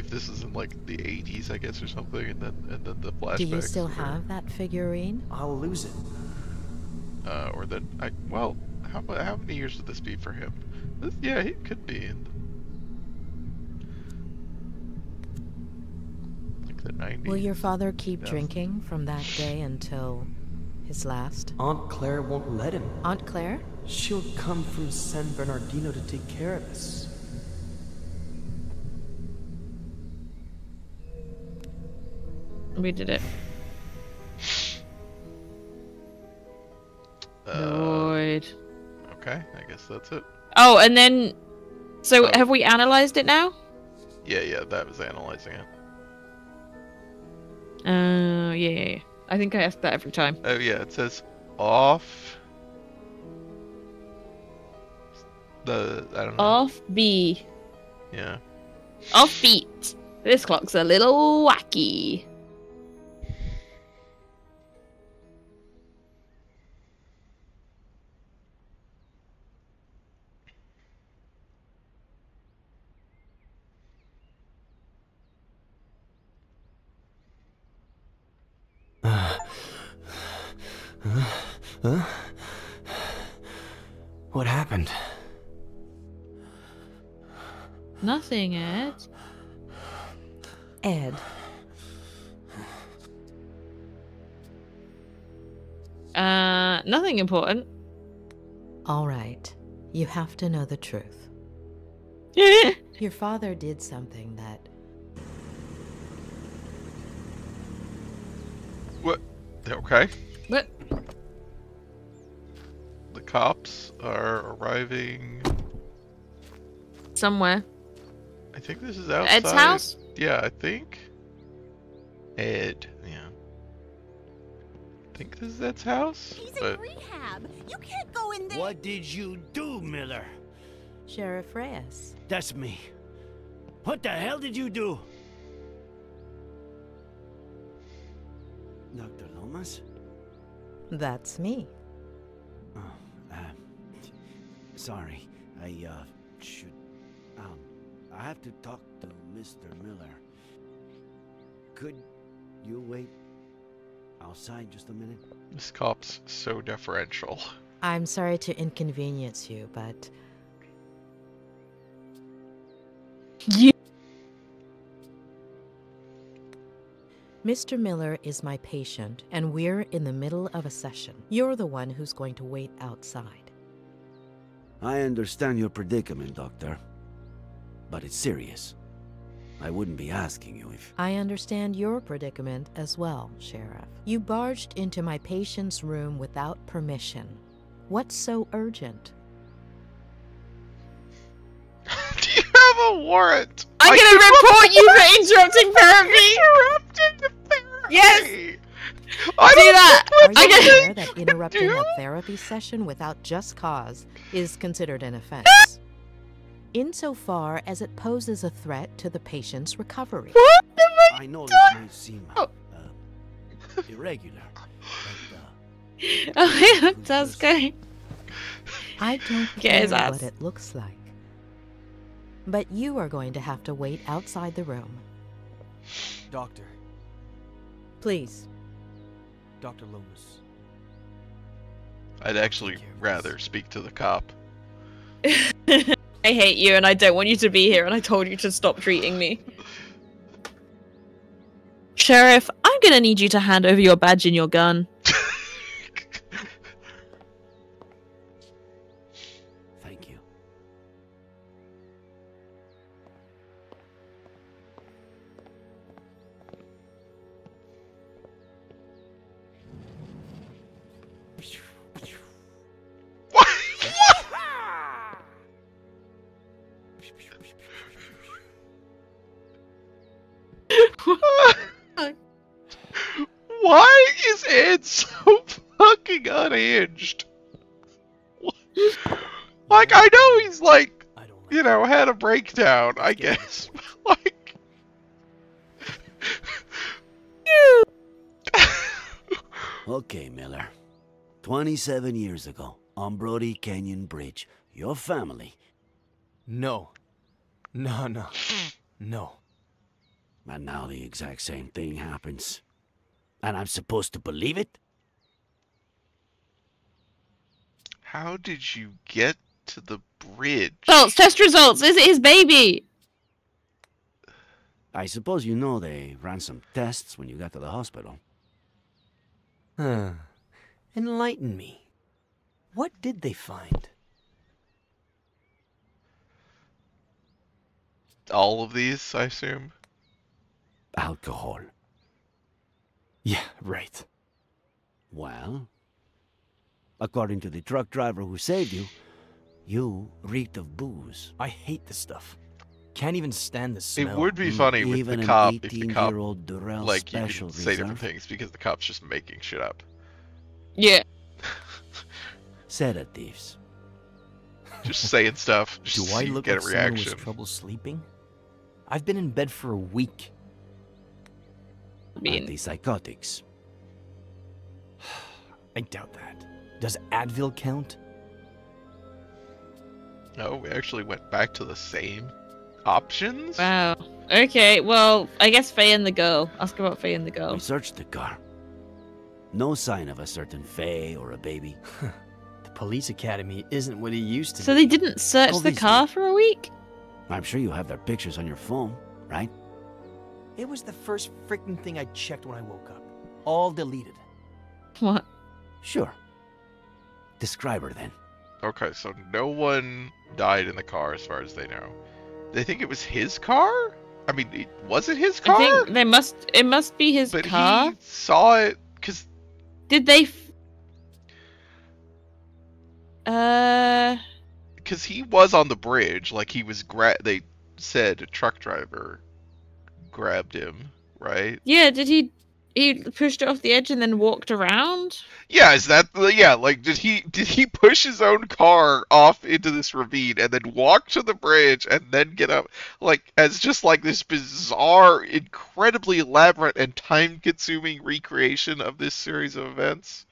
this is in like the 80s, I guess, or something, and then the flashbacks.
Do you still have that figurine?
I'll lose it.
Or then how many years would this be for him? Yeah, he could be in like the 90s.
Will your father keep drinking from that day until his last?
Aunt Claire won't let him.
Aunt Claire?
She'll come from San Bernardino to take care of us.
we did it. Lloyd.
Okay, I guess that's it.
Oh, and then have we analyzed it now?
Yeah, that was analyzing it.
Yeah. I think I ask that every time.
Oh yeah, it says off. I don't know.
Off B.
Yeah.
Off beat. This clock's a little wacky.
Huh? What happened?
Nothing, Ed.
Ed.
Nothing important.
All right. You have to know the truth. Your father did something that...
What? Okay.
What?
The cops are arriving
somewhere.
I think this is outside.
Ed's house?
Yeah, I think. Ed, yeah. I think this is Ed's house.
He's in rehab. You can't go in there.
What did you do, Miller?
Sheriff Reyes.
That's me. What the hell did you do? Dr. Lomas?
That's me.
Oh, sorry. I should... I have to talk to Mr. Miller. Could you wait outside just a minute?
This cop's so deferential.
I'm sorry to inconvenience you, but...
Yeah.
Mr. Miller is my patient, and we're in the middle of a session. You're the one who's going to wait outside.
I understand your predicament, Doctor. But it's serious. I wouldn't be asking you if...
I understand your predicament as well, Sheriff. You barged into my patient's room without permission. What's so urgent?
Do you have a warrant?
I'm gonna report you for interrupting therapy!
Interrupting therapy!
Yes!
Do
that!
Are you aware that interrupting a therapy session without just cause is considered an offense? Insofar as it poses a threat to the patient's recovery.
What?
I know this might seem irregular, but
Oh, that's good.
I don't
Get his
know
ass.
what it looks like. But you are going to have to wait outside the room.
Doctor.
Please.
Dr. Lomas.
I'd actually rather speak to the cop.
I hate you and I don't want you to be here and I told you to stop treating me. Sheriff, I'm gonna need you to hand over your badge and your gun.
thank you.
Why is Ed so fucking unhinged? Like, I know he's like, you know, had a breakdown, I guess. Like,
Okay, Miller. 27 years ago, on Brody Canyon Bridge, your family...
No. No.
And now the exact same thing happens. And I'm supposed to believe it?
how did you get to the bridge?
Results, test results. Is it his baby?
I suppose you know they ran some tests when you got to the hospital.
Enlighten me. What did they find?
All of these, I assume?
Alcohol.
Yeah, right.
Well, according to the truck driver who saved you, you reeked of booze.
I hate this stuff. Can't even stand the smell.
It would be funny with
Even
the
an
cop if the cop,
18-year-old Durrell
like, you
Special
can say different
Reserve.
things because the cop's just making shit up.
Yeah.
Sedatives.
Just saying stuff, just
Do
so
I
you
look
get
like
a
someone
reaction.
with trouble sleeping? I've been in bed for a week.
Antipsychotics.
I doubt that. Does Advil count?
No, we actually went back to the same options?
Wow. Okay, well, I guess Faye and the girl. Ask about Faye and the girl.
We searched the car. No sign of a certain Faye or a baby.
The police academy isn't what it used to
So
be.
they didn't search the
Obviously.
car for a week?
I'm sure you have their pictures on your phone, right?
It was the first freaking thing I checked when I woke up. All deleted.
What?
Sure. Describe her then.
Okay, so no one died in the car as far as they know. They think it was his car? I mean, was it his car?
I think it must be his
But
car.
he saw it, because...
Did they...
Because he was on the bridge, like he was they said a truck driver grabbed him, right?
Yeah, did he pushed it off the edge and then walked around?
Yeah, is that like did he push his own car off into this ravine and then walk to the bridge and then get up like as just like this bizarre, incredibly elaborate and time-consuming recreation of this series of events?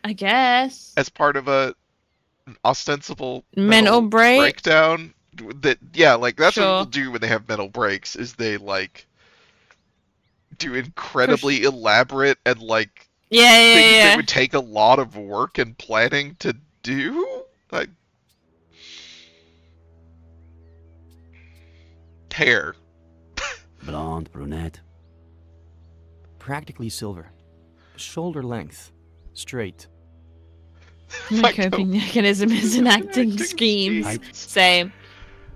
I guess.
As part of an ostensible
mental
breakdown? That like that's
Sure.
what people do when they have mental breaks, is they like do incredibly elaborate and like things
yeah.
that would take a lot of work and planning to do. Like hair.
Blonde, brunette.
Practically silver. Shoulder length. Straight.
My coping mechanism is enacting schemes. Same.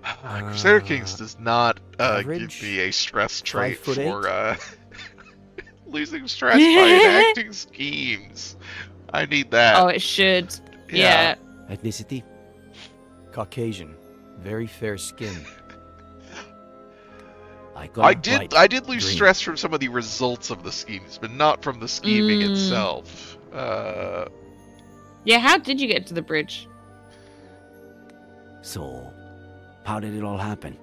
Crusader Kings does not give
average,
me a stress trait
5'8".
for losing stress by enacting schemes. I need that.
Oh, it should. Yeah.
Ethnicity?
Caucasian. Very fair skin.
I did lose stress from some of the results of the schemes, but not from the scheming itself.
Yeah, how did you get to the bridge?
So, how did it all happen?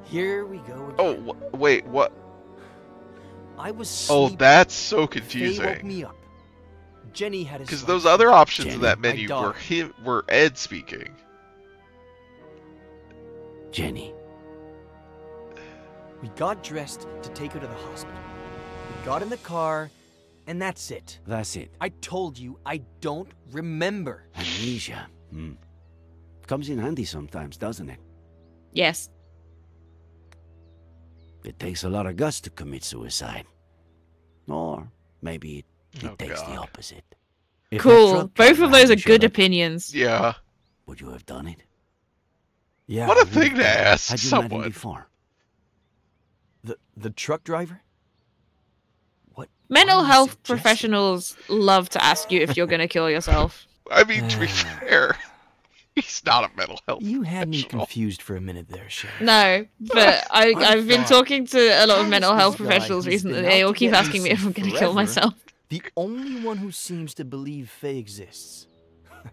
Here we go again.
Oh, wait, what?
I was
sleeping. Oh, that's so confusing.
Faye woke me up. Jenny had his
because those other options in that menu were Ed speaking.
Jenny.
We got dressed to take her to the hospital. We got in the car, and that's it.
That's it.
I told you, I don't remember.
Amnesia. Comes in handy sometimes, doesn't it?
Yes.
It takes a lot of guts to commit suicide. Or maybe it takes the opposite. If
cool. Both of those are good opinions.
Yeah.
Would you have done it?
Yeah.
What a thing to ask
Had you
someone.
met him before?
The truck driver? What?
Mental health professionals love to ask you if you're going to kill yourself.
I mean, to be fair, he's not a mental health
You had me confused for a minute there, Sheriff.
No, but I've been talking to a lot of mental health professionals recently. They all keep asking me if I'm going to kill myself.
The only one who seems to believe Faye exists.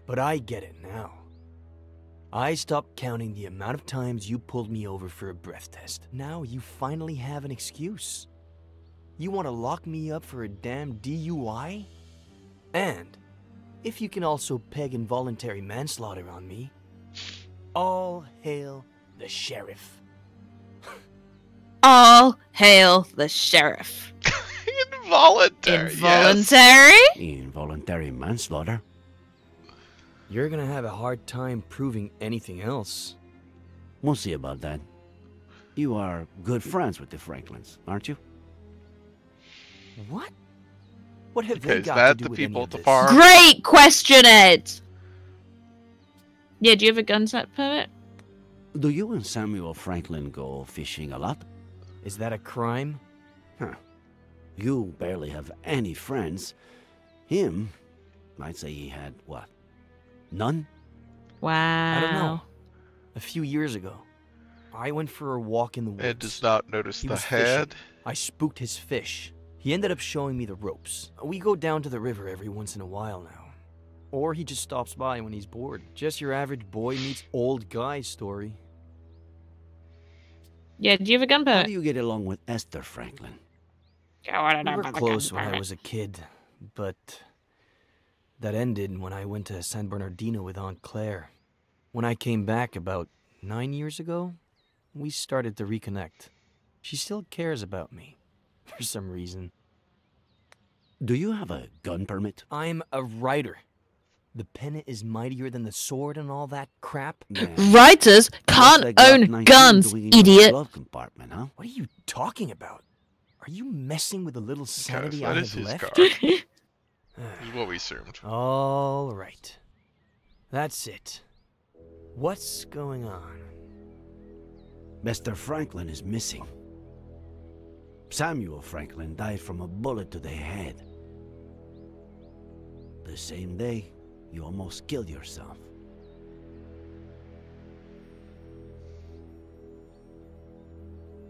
But I get it now. I stopped counting the amount of times you pulled me over for a breath test. Now you finally have an excuse. You want to lock me up for a damn DUI? And if you can also peg involuntary manslaughter on me, all hail the sheriff.
All hail the sheriff.
Involuntary.
Involuntary?
Yes.
Involuntary manslaughter.
You're gonna have a hard time proving anything else.
We'll see about that. You are good friends with the Franklins, aren't you?
What? What have
Okay,
they
is
got
that
to do
the
with
people
any
at
of
the
this?
bar?
Great question, Ed. Yeah, do you have a gun set permit?
Do you and Samuel Franklin go fishing a lot?
Is that a crime?
Huh. You barely have any friends. Him, I'd say he had, what, none?
Wow.
I don't know. A few years ago, I went for a walk in the woods.
Ed does not notice
He
the
was
head.
fishing. I spooked his fish. He ended up showing me the ropes. We go down to the river every once in a while now. Or he just stops by when he's bored. Just your average boy meets old guy story.
Yeah, do you have a gun
How
permit?
do you get along with Esther Franklin?
We were close when I was a kid, but that ended when I went to San Bernardino with Aunt Claire. When I came back about 9 years ago, we started to reconnect. She still cares about me, for some reason.
Do you have a gun permit?
I'm a writer. The pen is mightier than the sword and all that crap.
Writers can't own guns, idiot.
Glove compartment, huh?
What are you talking about? Are you messing with the little sanity
that
I
is
have
his
left?
car. This is what we assumed.
All right. That's it. What's going on?
Mr. Franklin is missing. Samuel Franklin died from a bullet to the head. The same day, you almost killed yourself.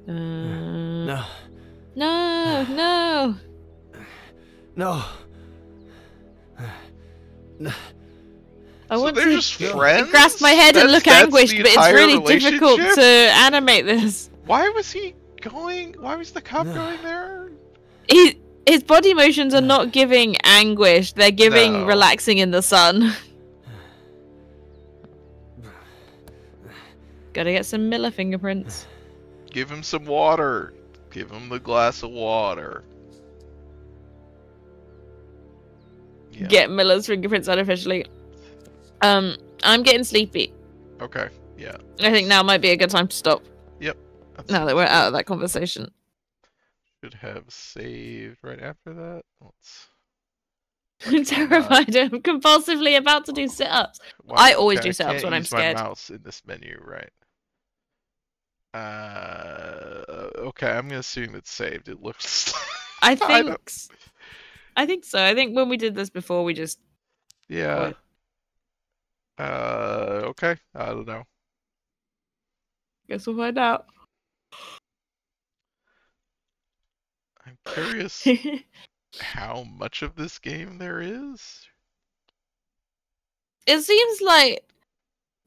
No.
No, no.
No. No.
I want
they're
to
just friends?
grasp my head and look
That's
anguished,
the
but it's
entire
really difficult
relationship?
to animate this.
Why was he going? Why was the cop going there?
His body motions are not giving anguish, they're giving
No.
relaxing in the sun. Gotta get some Miller fingerprints.
Give him some water. Give him the glass of water.
get Miller's fingerprints unofficially. I'm getting sleepy.
Okay. Yeah.
I think now might be a good time to stop.
Yep.
Now that we're out of that conversation.
Should have saved right after that.
I'm terrified. I'm compulsively about to do sit-ups. I always do sit-ups when I'm scared.
I can't use my mouse in this menu, right? Okay, I'm gonna assume it's saved. It looks.
I think so. I think when we did this before, we just.
Yeah. Okay. I don't know.
Guess we'll find out.
I'm curious how much of this game there is.
It seems like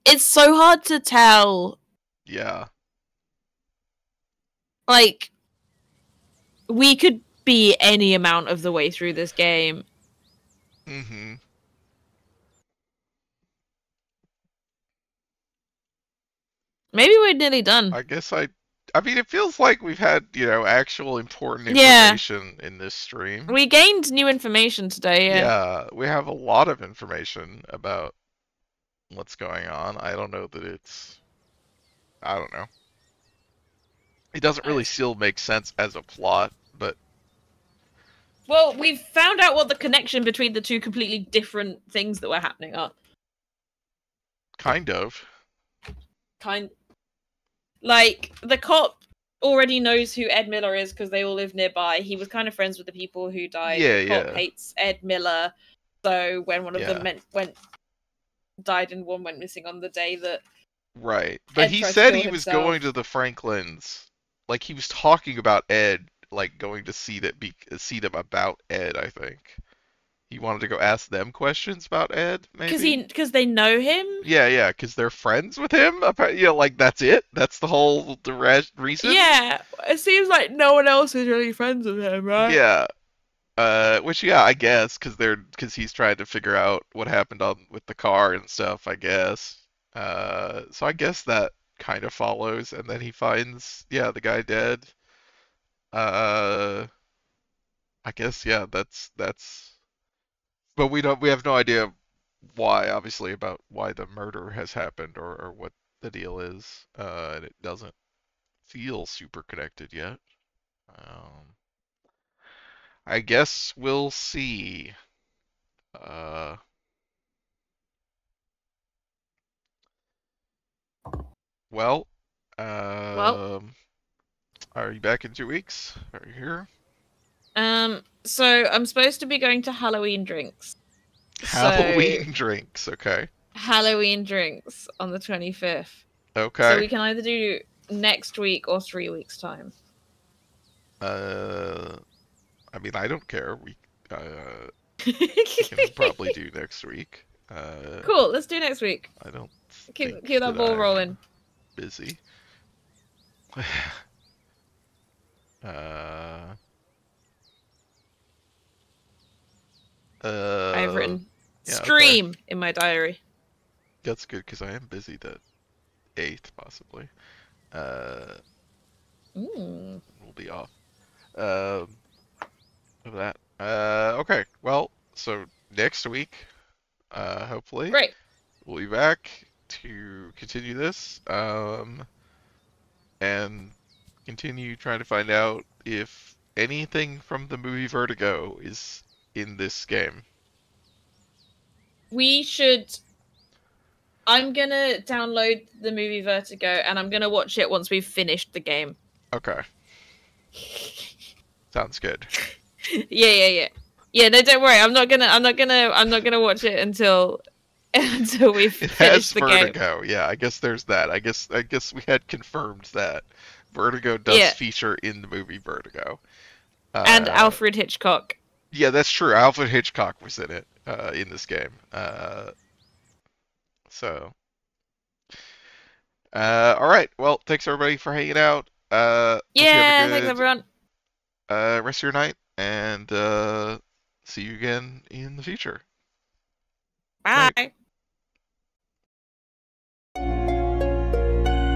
it's so hard to tell.
Yeah.
Like, we could be any amount of the way through this game.
Mm-hmm.
Maybe we're nearly done.
I guess I mean, it feels like we've had, actual important information in this stream.
We gained new information today, yeah.
Yeah, we have a lot of information about what's going on. I don't know that it's... I don't know. It doesn't really still make sense as a plot, but...
Well, we've found out what the connection between the two completely different things that were happening are.
Kind of.
Like, the cop already knows who Ed Miller is because they all live nearby. He was kind of friends with the people who died.
Yeah,
the cop hates Ed Miller. So when one of them died and one went missing on the day that...
Right. But he said he was going to the Franklins. Like, he was talking about Ed, like, going to see them about Ed, I think. He wanted to go ask them questions about Ed, maybe?
Because they know him?
Yeah, because they're friends with him? Like, that's it? That's the whole reason?
Yeah, it seems like no one else is really friends with him, right?
Yeah. Which, yeah, I guess, because he's trying to figure out what happened with the car and stuff, I guess. So I guess that kind of follows, and then he finds, the guy dead. I guess, yeah, that's... But we have no idea why, obviously, about why the murder has happened or what the deal is. And it doesn't feel super connected yet. I guess we'll see. Well, are you back in 2 weeks? Are you here?
So I'm supposed to be going to Halloween drinks.
Halloween drinks, okay.
Halloween drinks on the 25th.
Okay.
So we can either do next week or 3 weeks' time.
I mean, I don't care. We can probably do next week.
Cool, let's do next week.
I don't
keep that ball rolling.
Busy.
I've written stream in my diary.
That's good because I am busy the 8th possibly. We'll be off. Of that. Okay. Well, so next week, hopefully,
great.
We'll be back to continue this, and continue trying to find out if anything from the movie Vertigo is in this game.
I'm gonna download the movie Vertigo and I'm gonna watch it once we've finished the game.
Okay. Sounds good.
Yeah. Yeah, no, don't worry. I'm not gonna watch it until we've finished the game.
It has Vertigo. Yeah, I guess there's that. I guess we had confirmed that Vertigo does feature in the movie Vertigo.
And Alfred Hitchcock.
Yeah, that's true. Alfred Hitchcock was in it, in this game. All right. Well, thanks everybody for hanging out.
Thanks everyone.
Rest of your night, and see you again in the future.
Bye.